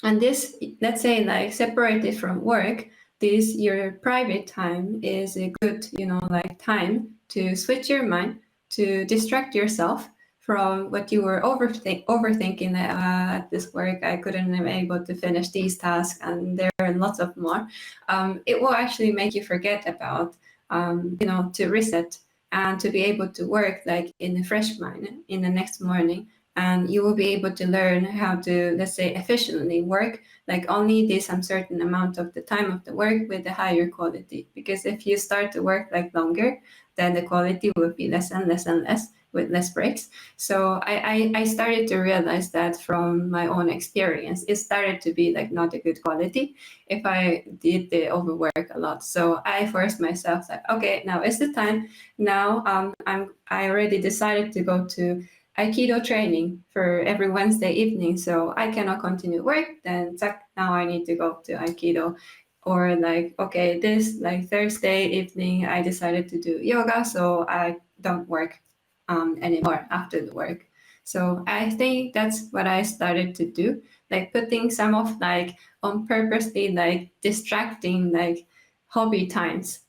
and this, let's say, like, separated from work, this your private time is a good, like, time to switch your mind, to distract yourself from what you were overthinking. At this work, I couldn't be able to finish these tasks, and there are lots of more. It will actually make you forget about, to reset and to be able to work like in a fresh mind in the next morning. And you will be able to learn how to, let's say, efficiently work, like only this uncertain amount of the time of the work with a higher quality. Because if you start to work like longer, then the quality will be less and less and less, with less breaks. So I started to realize that from my own experience. It started to be like not a good quality if I did the overwork a lot. So I forced myself like, okay, now is the time. Now I already decided to go to Aikido training for every Wednesday evening. So I cannot continue work. Then now I need to go to Aikido. Or like, okay, this like Thursday evening, I decided to do yoga, so I don't work anymore after the work. So I think that's what I started to do, like putting some of like on purposely like distracting like hobby times,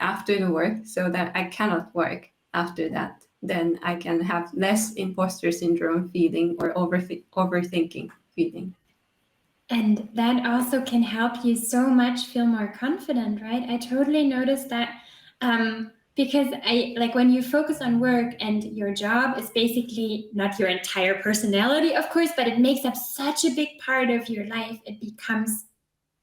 after the work, so that I cannot work after that. Then I can have less imposter syndrome feeling or overthinking feeling.
And that also can help you so much feel more confident, right? I totally noticed that because I like when you focus on work and your job is basically not your entire personality, of course, but it makes up such a big part of your life. It becomes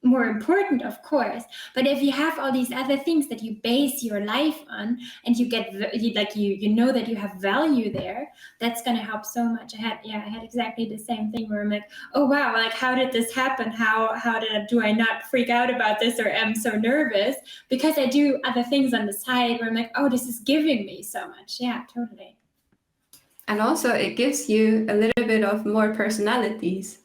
more important, of course. But if you have all these other things that you base your life on, and you get you know that you have value there, that's going to help so much. I had exactly the same thing where I'm like, oh wow, like how did this happen? How do I not freak out about this, or am so nervous? Because I do other things on the side where I'm like, oh, this is giving me so much. Yeah, totally.
And also it gives you a little bit of more personalities,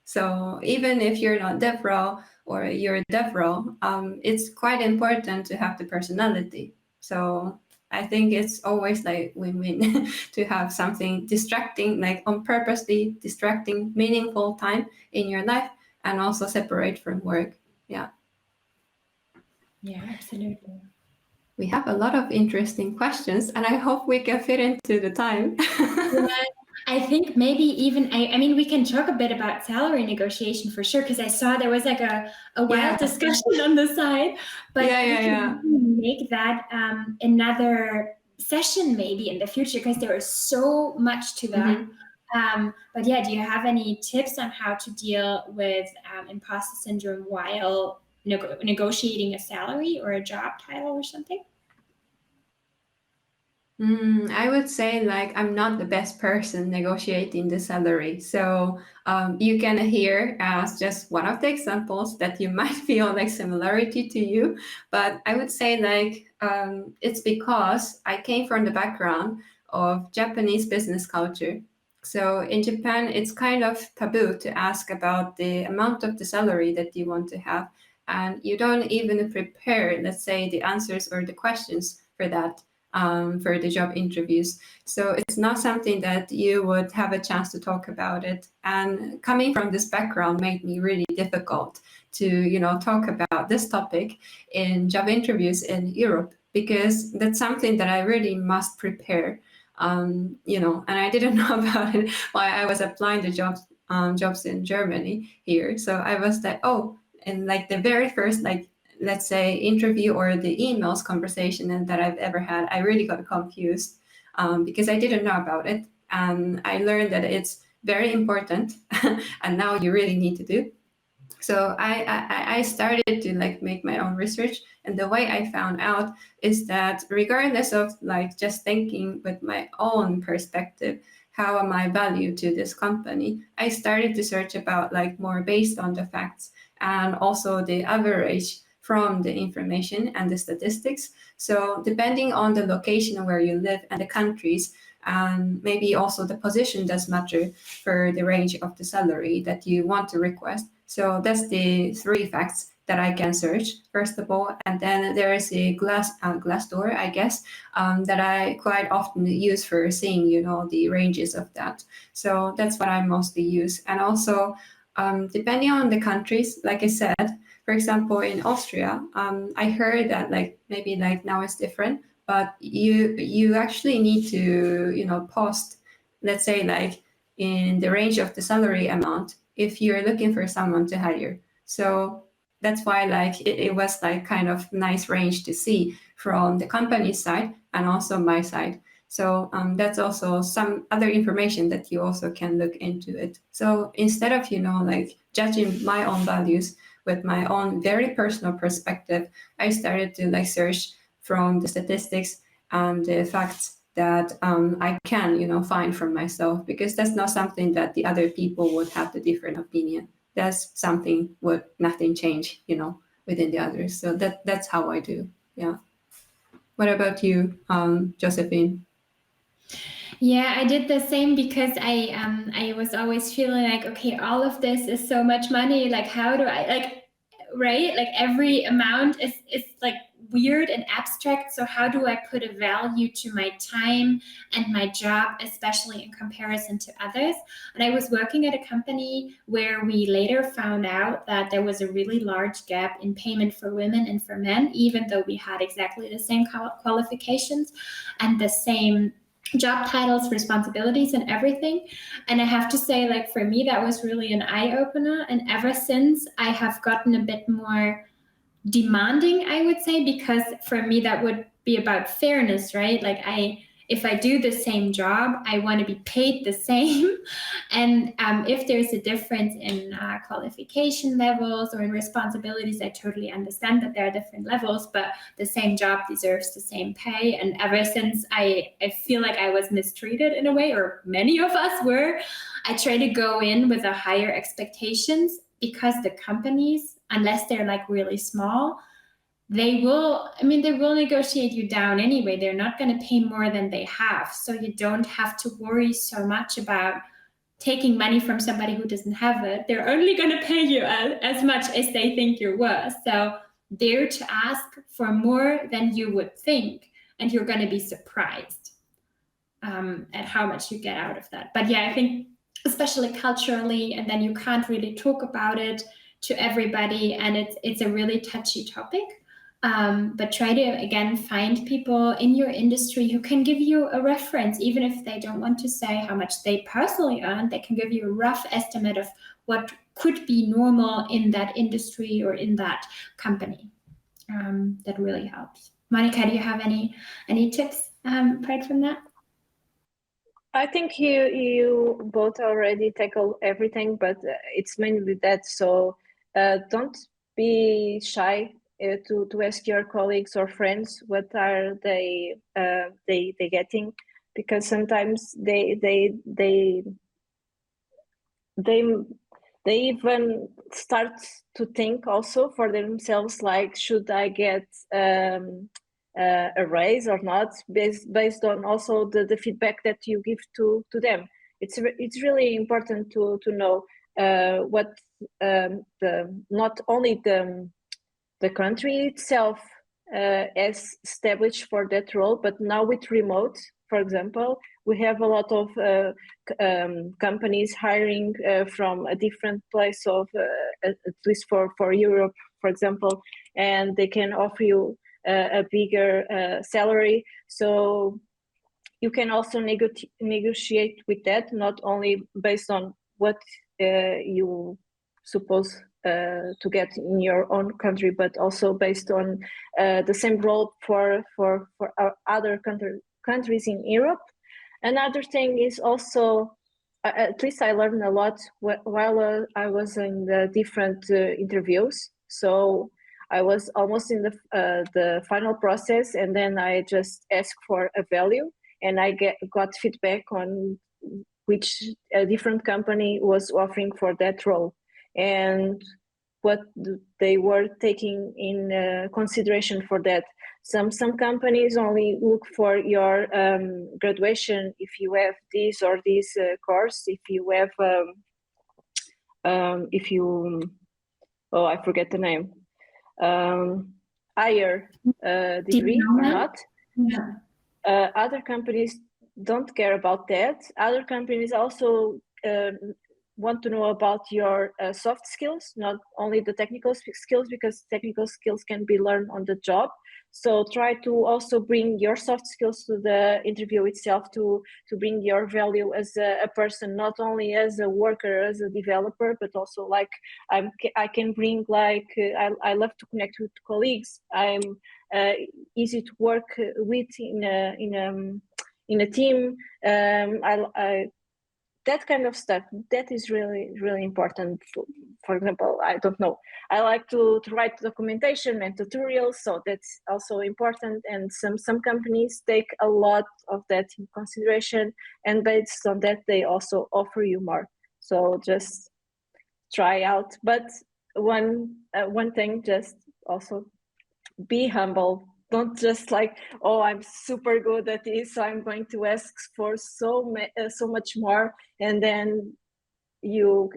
So even if you're not DevRel or you're DevRel, it's quite important to have the personality. So I think it's always like win-win to have something distracting, like on purposely distracting, meaningful time in your life, and also separate from work. Yeah.
Yeah, absolutely.
We have a lot of interesting questions, and I hope we can fit into the time.
Yeah, I think maybe even I mean we can talk a bit about salary negotiation for sure, because I saw there was like a wild discussion on the side, but we can make that another session maybe in the future, because there is so much to that. But yeah, do you have any tips on how to deal with imposter syndrome while negotiating a salary or a job title or something?
I would say like I'm not the best person negotiating the salary. So you can hear as just one of the examples that you might feel like similarity to you. But I would say like it's because I came from the background of Japanese business culture. So in Japan, it's kind of taboo to ask about the amount of the salary that you want to have. And you don't even prepare, let's say, the answers or the questions for that, for the job interviews. So it's not something that you would have a chance to talk about it. And coming from this background made me really difficult to, talk about this topic in job interviews in Europe, because that's something that I really must prepare. And I didn't know about it while I was applying the jobs in Germany here. So I was like, oh, and like the very first, like, let's say, interview or the emails conversation that I've ever had, I really got confused because I didn't know about it. And I learned that it's very important and now you really need to do. So I started to like make my own research, and the way I found out is that regardless of like just thinking with my own perspective, how am I valued to this company, I started to search about like more based on the facts and also the average from the information and the statistics. So depending on the location where you live and the countries, and maybe also the position does matter for the range of the salary that you want to request. So that's the three facts that I can search, first of all. And then there is a Glassdoor, I guess, that I quite often use for seeing, the ranges of that. So that's what I mostly use. And also, depending on the countries, like I said, for example, in Austria, I heard that like maybe like now it's different, but you actually need to, post, let's say, like in the range of the salary amount if you're looking for someone to hire. So that's why like it was like kind of nice range to see from the company side and also my side. So that's also some other information that you also can look into it. So instead of, like judging my own values with my own very personal perspective, I started to like search from the statistics and the facts that I can, find for myself, because that's not something that the other people would have the different opinion. That's something would nothing change, within the others. So that's how I do. Yeah. What about you, Josephine?
Yeah, I did the same because I was always feeling like, okay, all of this is so much money. Like, how do I like, right? Like every amount is like weird and abstract. So how do I put a value to my time and my job, especially in comparison to others? And I was working at a company where we later found out that there was a really large gap in payment for women and for men, even though we had exactly the same qualifications and the same job titles, responsibilities, and everything. And I have to say, like, for me, that was really an eye-opener. And ever since, I have gotten a bit more demanding, I would say, because for me, that would be about fairness, right? Like, if I do the same job, I want to be paid the same. And if there's a difference in qualification levels or in responsibilities, I totally understand that there are different levels, but the same job deserves the same pay. And ever since I feel like I was mistreated in a way, or many of us were, I try to go in with a higher expectations, because the companies, unless they're like really small, they will negotiate you down anyway. They're not going to pay more than they have. So you don't have to worry so much about taking money from somebody who doesn't have it. They're only going to pay you as much as they think you're worth. So dare to ask for more than you would think, and you're going to be surprised at how much you get out of that. But yeah, I think especially culturally, and then you can't really talk about it to everybody, and it's a really touchy topic. But try to, again, find people in your industry who can give you a reference, even if they don't want to say how much they personally earn. They can give you a rough estimate of what could be normal in that industry or in that company. That really helps. Mónica, do you have any tips apart from that?
I think you both already tackle everything, but it's mainly that. So don't be shy to ask your colleagues or friends what are they getting, because sometimes they even start to think also for themselves, like, should I get a raise or not, based on also the feedback that you give to them. It's really important to know what not only the country itself has established for that role, but now with remote, for example, we have a lot of companies hiring from a different place of, at least for Europe, for example, and they can offer you a bigger salary. So you can also negotiate with that, not only based on what you suppose to get in your own country, but also based on the same role for our other countries in Europe. Another thing is also, at least I learned a lot while I was in the different interviews. So I was almost in the final process, and then I just asked for a value, and I got feedback on which different company was offering for that role and what they were taking in consideration for that. Some companies only look for your graduation, if you have this or this course, if you have I forget the name, higher degree or not.
Yeah.
Other companies don't care about that. Other companies also want to know about your soft skills, not only the technical skills, because technical skills can be learned on the job. So try to also bring your soft skills to the interview itself, to bring your value as a person, not only as a worker, as a developer, but also like I can bring, like I love to connect with colleagues. I'm easy to work with in a team. That kind of stuff, that is really, really important. For example, I don't know, I like to write documentation and tutorials, so that's also important. And some companies take a lot of that in consideration, and based on that, they also offer you more. So just try out. But one thing, just also be humble. Don't just like, oh, I'm super good at this, so I'm going to ask for so much more, and then you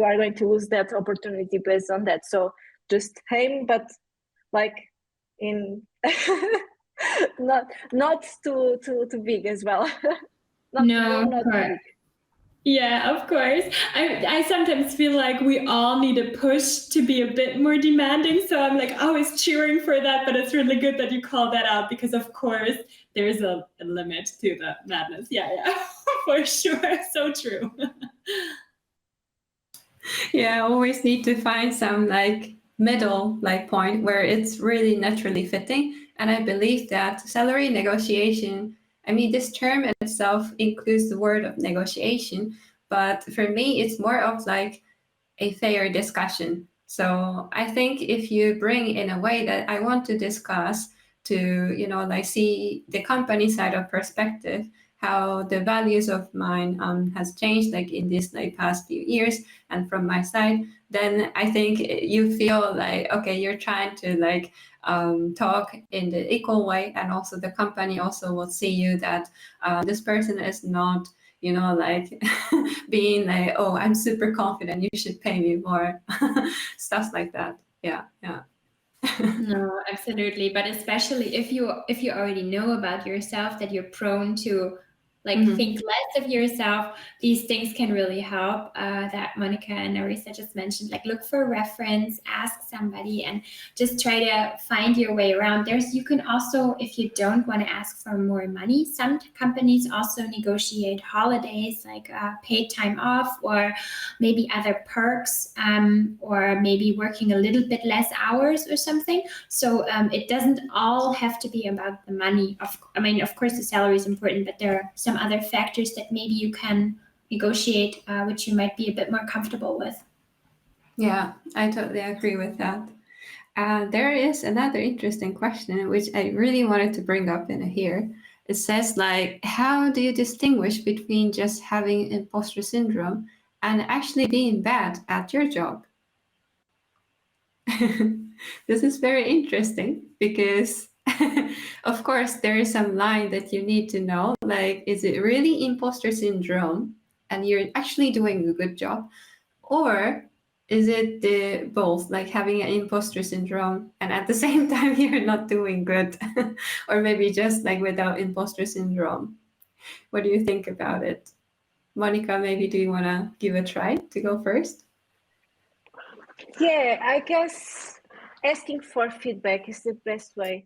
are going to lose that opportunity based on that. So just aim, but like in not too big as well. Not too big.
Yeah, of course. I sometimes feel like we all need a push to be a bit more demanding. So I'm like always cheering for that, but it's really good that you call that out, because of course there's a limit to the madness. Yeah, for sure. So true.
Yeah, I always need to find some like middle like point where it's really naturally fitting. And I believe that salary negotiation, I mean, this term in itself includes the word of negotiation, but for me, it's more of like a fair discussion. So I think if you bring in a way that I want to discuss to, like see the company side of perspective, how the values of mine has changed like in this like past few years, and from my side, then I think you feel like, okay, you're trying to like talk in the equal way, and also the company also will see you that this person is not like being like, oh, I'm super confident, you should pay me more. Stuff like that. Yeah.
No, absolutely. But especially if you already know about yourself that you're prone to like think less of yourself, these things can really help. That Mónica and Arisa just mentioned, like look for a reference, ask somebody, and just try to find your way around. You can also, if you don't want to ask for more money, some companies also negotiate holidays, like paid time off, or maybe other perks, or maybe working a little bit less hours or something. So it doesn't all have to be about the money. Of course, the salary is important, but there are some other factors that maybe you can negotiate, which you might be a bit more comfortable with.
Yeah, I totally agree with that. There is another interesting question, which I really wanted to bring up in here. It says like, how do you distinguish between just having imposter syndrome and actually being bad at your job? This is very interesting because, of course, there is some line that you need to know. Like, is it really imposter syndrome and you're actually doing a good job? Or is it the both, like having an imposter syndrome and at the same time you're not doing good? Or maybe just like without imposter syndrome? What do you think about it? Monica, maybe do you want to give a try to go first?
Yeah, I guess asking for feedback is the best way.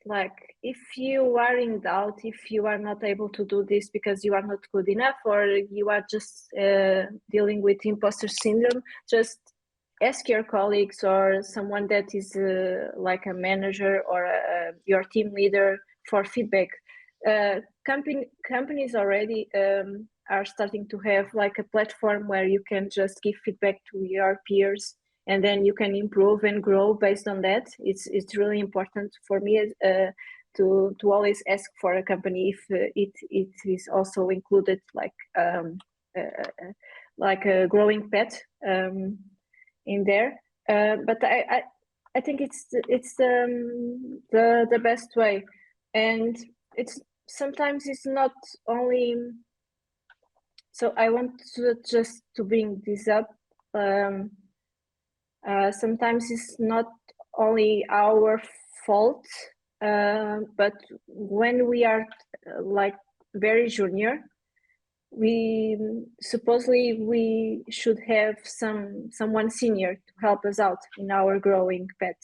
Like, if you are in doubt, if you are not able to do this because you are not good enough, or you are just dealing with imposter syndrome, just ask your colleagues or someone that is like a manager or your team leader for feedback. Companies already are starting to have like a platform where you can just give feedback to your peers, and then you can improve and grow based on that. It's really important for me to always ask for a company if it is also included like a growing pet in there. But I think it's the best way, and it's sometimes it's not only. So I want to just to bring this up. Sometimes it's not only our fault, but when we are like very junior, we should have someone senior to help us out in our growing pet.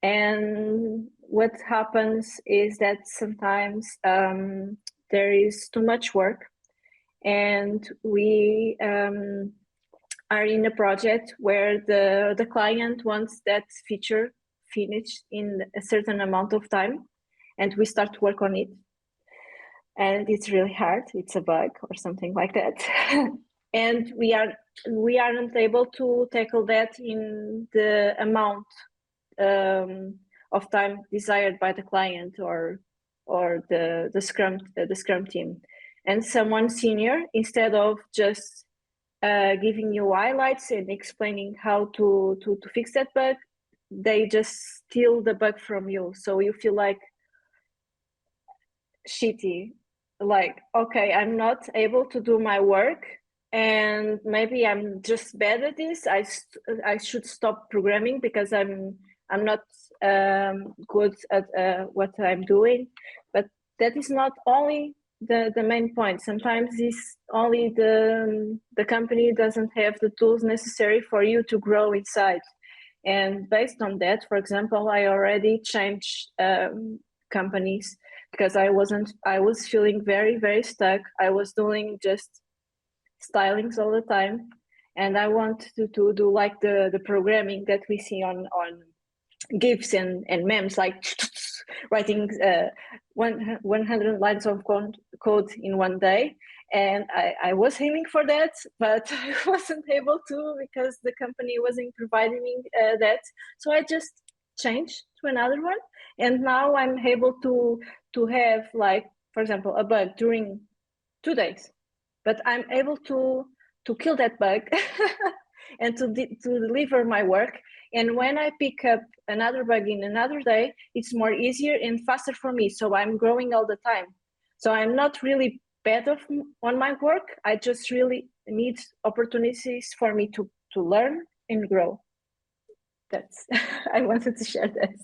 And what happens is that sometimes there is too much work, and we are in a project where the client wants that feature finished in a certain amount of time, and we start to work on it. And it's really hard. It's a bug or something like that. And we aren't able to tackle that in the amount of time desired by the client or the scrum team. And someone senior, instead of just giving you highlights and explaining how to fix that bug, they just steal the bug from you. So you feel like shitty, like, okay, I'm not able to do my work, and maybe I'm just bad at this. I should stop programming because I'm not good at what I'm doing. But that is not only the main point. Sometimes it's only the company doesn't have the tools necessary for you to grow inside. And based on that, for example, I already changed companies because I was feeling very, very stuck. I was doing just stylings all the time, and I want to do like the programming that we see on GIFs and memes, like writing 100 lines of code in one day. And I was aiming for that, but I wasn't able to because the company wasn't providing me that. So I just changed to another one, and now I'm able to have, like, for example, a bug during 2 days, but I'm able to kill that bug and to deliver my work. And when I pick up another bug in another day, it's more easier and faster for me. So I'm growing all the time. So I'm not really bad on my work. I just really need opportunities for me to learn and grow. That's I wanted to share that.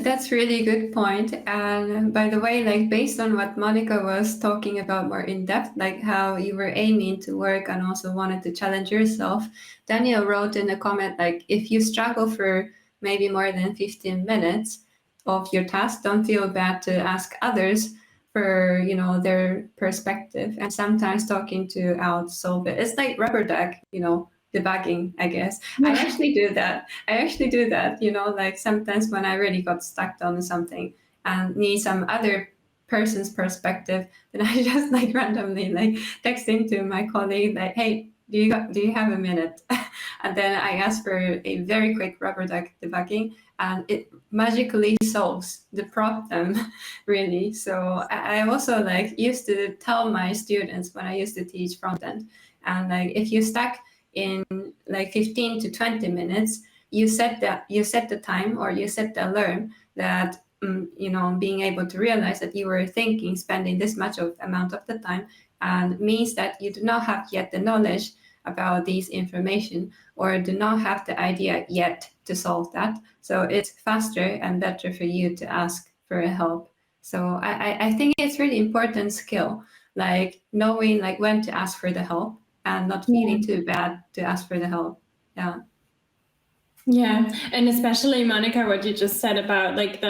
That's really good point. And by the way, like based on what Monica was talking about more in depth, like how you were aiming to work and also wanted to challenge yourself, Daniel wrote in a comment, like if you struggle for maybe more than 15 minutes of your task, don't feel bad to ask others for, you know, their perspective, and sometimes talking to out solve it. It's like rubber duck, you know, debugging, I guess. I actually do that, you know, like sometimes when I really got stuck on something and need some other person's perspective, then I just like randomly like texting to my colleague like, hey, do you have a minute? And then I ask for a very quick rubber duck debugging, and it magically solves the problem really. So I also like used to tell my students when I used to teach front end, and like if you stuck in like 15 to 20 minutes, you set the time, or you set the alarm that being able to realize that you were spending this much of amount of the time, and means that you do not have yet the knowledge about these information, or do not have the idea yet to solve that. So it's faster and better for you to ask for help. So I think it's really important skill, like knowing like when to ask for the help and not feeling too bad to ask for the help. Yeah.
Yeah, and especially Monica, what you just said about like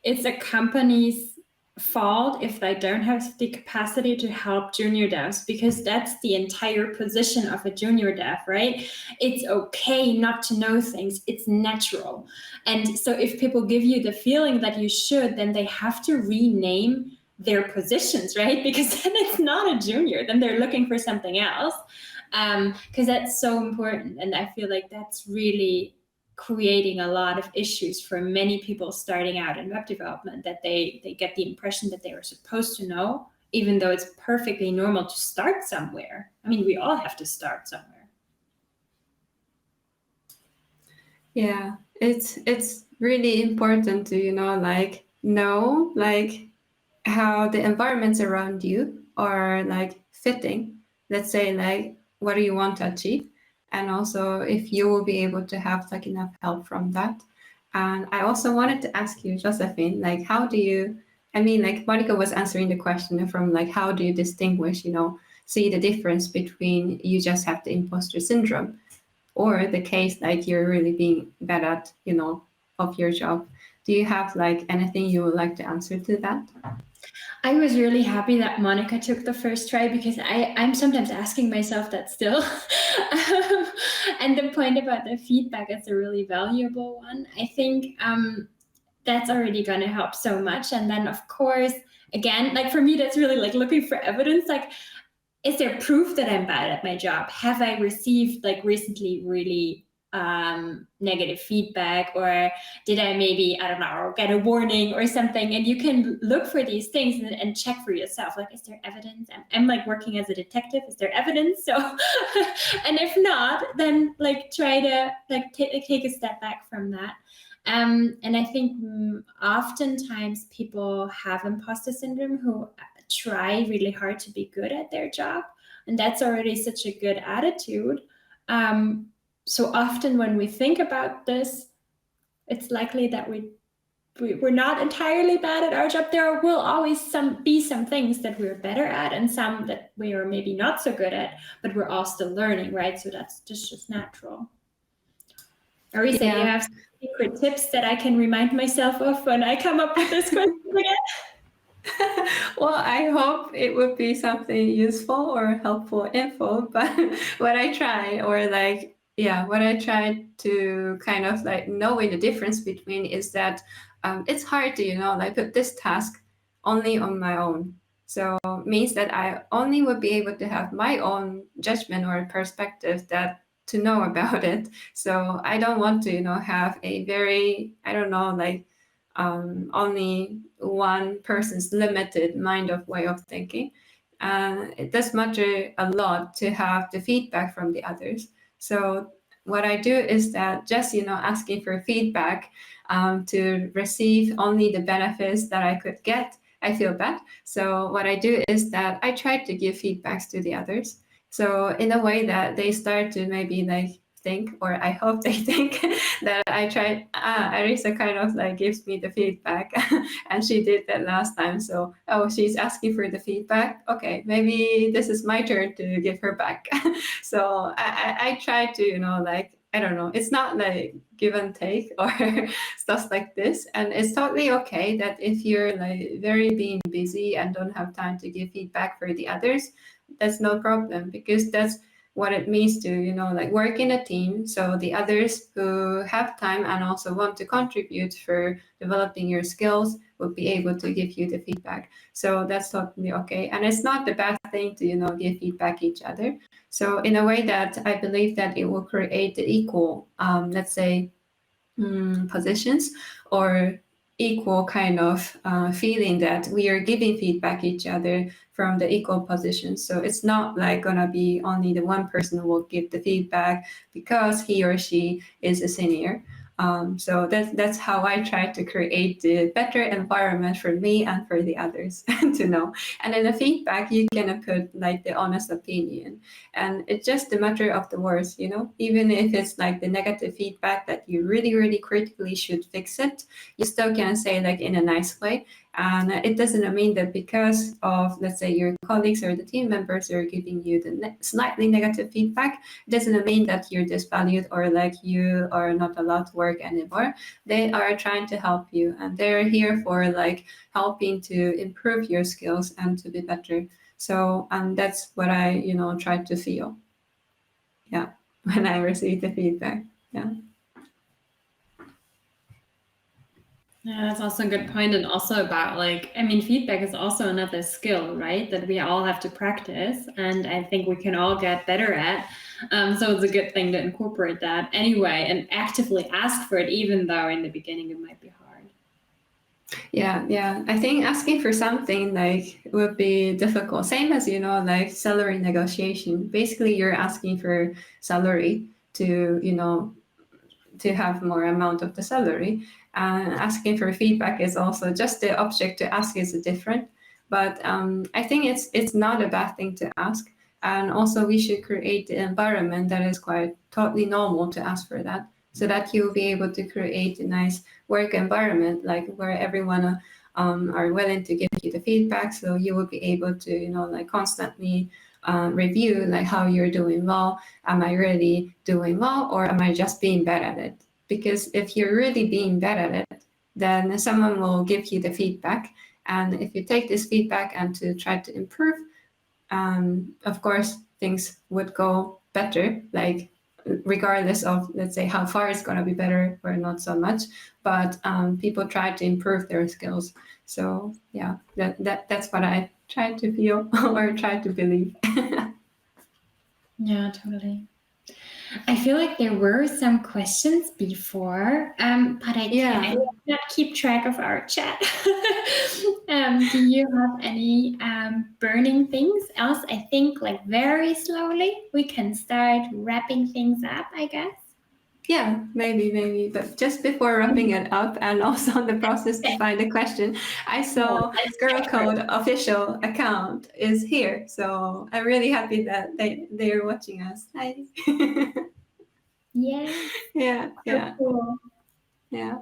it's a company's fault if they don't have the capacity to help junior devs, because that's the entire position of a junior dev, right? It's okay not to know things, it's natural. And so if people give you the feeling that you should, then they have to rename their positions, right? Because then it's not a junior, then they're looking for something else. Because that's so important. And I feel like that's really creating a lot of issues for many people starting out in web development, that they get the impression that they are supposed to know, even though it's perfectly normal to start somewhere. I mean, we all have to start somewhere.
Yeah, it's really important to, know like how the environments around you are like fitting. Let's say like, what do you want to achieve? And also if you will be able to have like enough help from that. And I also wanted to ask you, Josephine, like how do you, like Monica was answering the question from like, how do you distinguish, see the difference between you just have the imposter syndrome or the case like you're really being bad at, of your job. Do you have like anything you would like to answer to that?
I was really happy that Monica took the first try, because I'm sometimes asking myself that still. And the point about the feedback is a really valuable one. I think that's already going to help so much. And then, of course, again, like for me, that's really like looking for evidence. Like, is there proof that I'm bad at my job? Have I received like recently really negative feedback, or did I maybe, I don't know, get a warning or something? And you can look for these things and check for yourself, like, is there evidence? I'm like working as a detective, is there evidence? So and if not, then like try to like take a step back from that. And I think oftentimes people have imposter syndrome who try really hard to be good at their job, and that's already such a good attitude. So often when we think about this, it's likely that we're not entirely bad at our job. There will always be some things that we're better at and some that we are maybe not so good at, but we're all still learning, right? So that's just natural. Arisa, do you have some secret tips that I can remind myself of when I come up with this question again?
Well, I hope it would be something useful or helpful info, but what I try to kind of like knowing the difference between is that it's hard to, like put this task only on my own. So means that I only would be able to have my own judgment or perspective to know about it. So I don't want to, have a very, only one person's limited way of thinking. It does matter a lot to have the feedback from the others. So what I do is that just, asking for feedback to receive only the benefits that I could get, I feel bad. So what I do is that I try to give feedbacks to the others. So in a way that they start to maybe like think, or I hope they think that I tried. Arisa kind of like gives me the feedback, and she did that last time. So she's asking for the feedback. Okay, maybe this is my turn to give her back. So I try to I don't know. It's not like give and take or stuff like this, and it's totally okay that if you're like very being busy and don't have time to give feedback for the others, that's no problem, because that's what it means to, like work in a team. So the others who have time and also want to contribute for developing your skills will be able to give you the feedback. So that's totally okay. And it's not the bad thing to, give feedback each other. So in a way that I believe that it will create the equal, let's say, positions or equal kind of feeling that we are giving feedback each other from the equal position. So it's not like gonna be only the one person who will give the feedback because he or she is a senior. So that's how I try to create the better environment for me and for the others to know. And in the feedback, you can put like the honest opinion, and it's just a matter of the words, you know. Even if it's like the negative feedback that you really, really critically should fix it, you still can say like in a nice way. And it doesn't mean that because of, let's say, your colleagues or the team members are giving you the slightly negative feedback, it doesn't mean that you're disvalued or like you are not allowed to work anymore. They are trying to help you, and they're here for like helping to improve your skills and to be better. So that's what I, you know, try to feel. Yeah, when I receive the feedback. Yeah.
Yeah, that's also a good point. And also about like, I mean, feedback is also another skill, right? That we all have to practice. And I think we can all get better at. So it's a good thing to incorporate that anyway and actively ask for it, even though in the beginning it might be hard.
Yeah. I think asking for something like would be difficult. Same as, you know, like salary negotiation. Basically, you're asking for salary to, you know, to have more amount of the salary. Asking for feedback is also just the object to ask is different. But I think it's not a bad thing to ask. And also we should create the environment that is quite totally normal to ask for that, so that you'll be able to create a nice work environment, like where everyone are willing to give you the feedback. So you will be able to, you know, like constantly review like how you're doing well. Am I really doing well, or am I just being bad at it? Because if you're really being bad at it, then someone will give you the feedback. And if you take this feedback and to try to improve, of course, things would go better, like regardless of, let's say, how far it's going to be better or not so much. But people try to improve their skills. So yeah, that's what I try to feel or try to believe.
Yeah, totally. I feel like there were some questions before, but I cannot keep track of our chat. Do you have any burning things else? I think like very slowly we can start wrapping things up, I guess.
Yeah, maybe. But just before wrapping it up, and also on the process to find a question, I saw GirlCode official account is here. So I'm really happy that they're watching us. Hi.
Yeah.
Yeah.
So cool.
Yeah.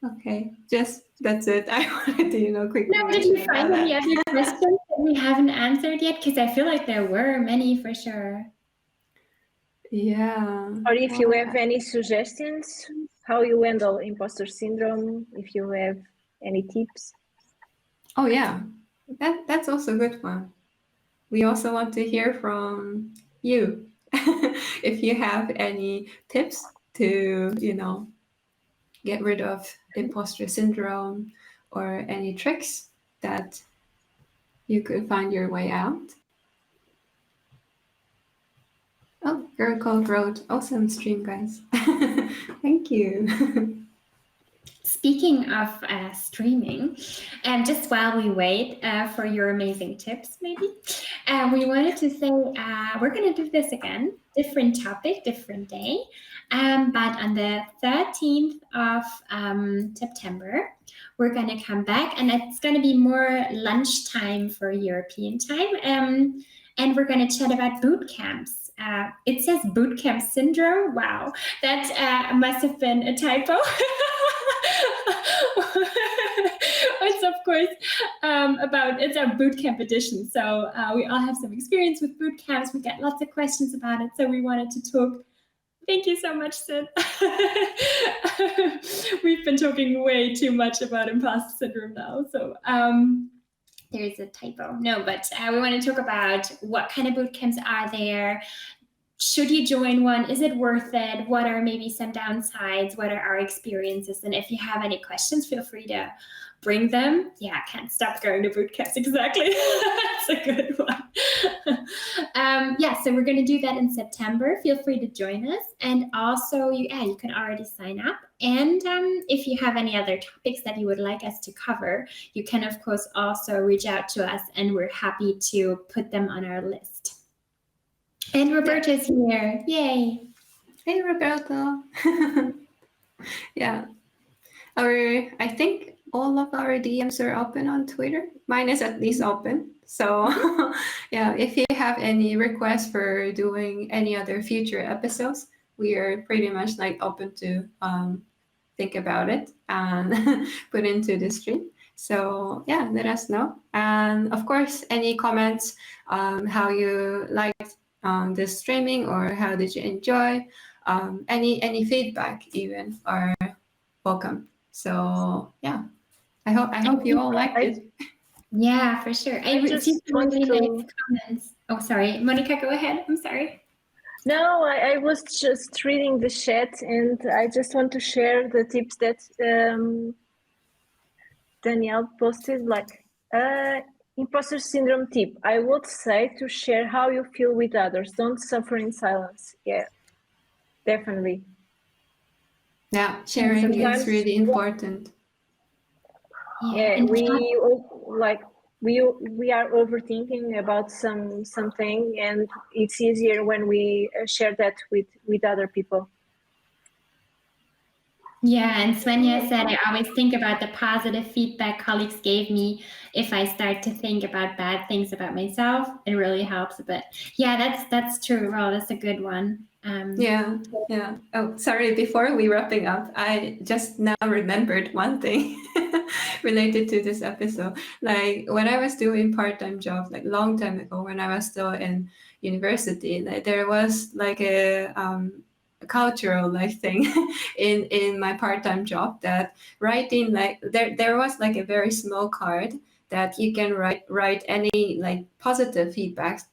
Okay. Just that's it. I wanted to, you know, quickly.
No, did you find any other questions that we haven't answered yet? Because I feel like there were many for sure.
Yeah.
Or if you have any suggestions, how you handle imposter syndrome, if you have any tips.
Oh yeah, that's also a good one. We also want to hear from you. If you have any tips to, you know, get rid of imposter syndrome, or any tricks that you could find your way out. Oh, GirlCode wrote, awesome stream, guys. Thank you.
Speaking of streaming, and just while we wait for your amazing tips, maybe, we wanted to say we're going to do this again, different topic, different day, but on the 13th of September, we're going to come back, and it's going to be more lunchtime for European time, and we're going to chat about boot camps. It says boot camp syndrome. Wow, that must have been a typo. It's of course it's our boot camp edition. So we all have some experience with boot camps. We get lots of questions about it. So we wanted to talk. Thank you so much, Sid. We've been talking way too much about imposter syndrome now. So there's a typo. No, but we want to talk about what kind of boot camps are there. should you join one? Is it worth it? What are maybe some downsides? What are our experiences? And if you have any questions, feel free to bring them. Yeah, I can't stop going to boot camps. Exactly. That's a good one. So we're going to do that in September. Feel free to join us. And also, you can already sign up. And if you have any other topics that you would like us to cover, you can, of course, also reach out to us, and we're happy to put them on our list. And Roberta's here. Yay.
Hey, Roberta. Yeah. I think all of our DMs are open on Twitter. Mine is at least open. So yeah, if you have any requests for doing any other future episodes, we are pretty much like open to think about it and put into the stream. So yeah, let us know. And of course, any comments, how you liked the streaming, or how did you enjoy, any feedback even are welcome. So yeah, I hope you all liked it.
Yeah, for sure. I received some really nice comments. Oh, sorry. Mónica, go ahead. I'm sorry.
No, I was just reading the chat, and I just want to share the tips that Danielle posted, like imposter syndrome tip. I would say to share how you feel with others. Don't suffer in silence. Yeah, definitely.
Yeah, sharing is really important.
Yeah, we are overthinking about something, and it's easier when we share that with other people.
Yeah, and Svenja said, I always think about the positive feedback colleagues gave me. If I start to think about bad things about myself, it really helps a bit. Yeah, that's true. Well, that's a good one.
Yeah. Oh, sorry. Before we wrapping up, I just now remembered one thing related to this episode. Like when I was doing part-time jobs, like long time ago, when I was still in university, like, there was like a cultural like thing in my part-time job, that writing, like there was like a very small card that you can write any like positive feedbacks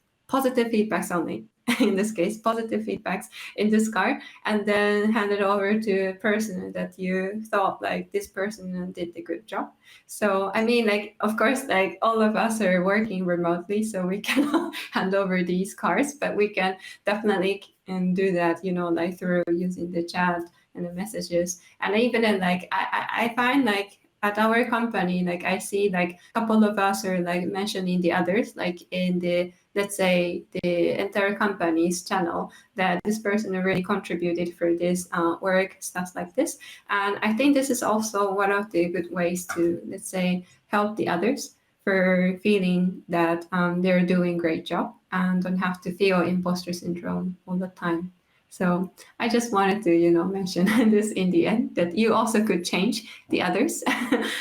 only. In this case, positive feedbacks in this card, and then hand it over to a person that you thought like this person did a good job. So I mean, like, of course, like all of us are working remotely, so we cannot hand over these cards, but we can definitely do that, like through using the chat and the messages. And even in like I find like at our company, like I see like a couple of us are like mentioning the others, like in the, let's say, the entire company's channel, that this person really contributed for this work, stuff like this. And I think this is also one of the good ways to, let's say, help the others for feeling that they're doing great job and don't have to feel imposter syndrome all the time. So I just wanted to, mention this in the end, that you also could change the others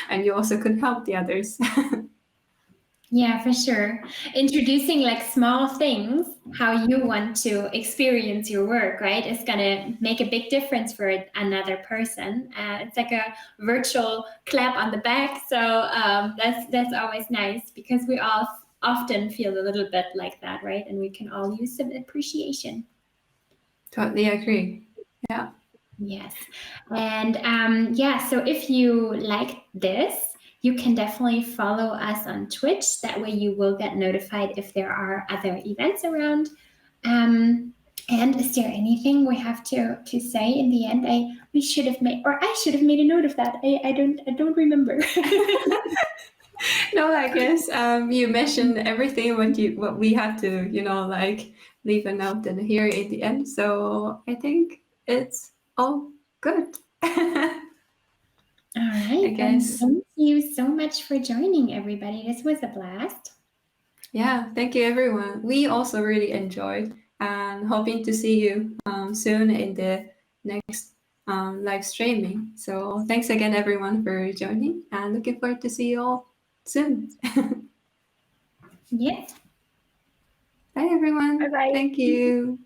and you also could help the others.
Yeah, for sure. Introducing like small things, how you want to experience your work, right, is going to make a big difference for another person. It's like a virtual clap on the back. So that's always nice, because we all often feel a little bit like that, right? And we can all use some appreciation.
Totally agree. Yeah.
Yes. And so if you like this, you can definitely follow us on Twitch. That way you will get notified if there are other events around. And is there anything we have to say in the end? I should have made a note of that. I don't remember.
No, I guess you mentioned everything what we had to, like leave a note and here at the end. So I think it's all good.
All right.
I guess.
Thank you so much for joining, everybody. This was a blast.
Yeah, thank you, everyone. We also really enjoyed, and hoping to see you soon in the next live streaming. So thanks again, everyone, for joining, and looking forward to see you all soon.
Yes.
Bye, everyone.
Bye-bye.
Thank you.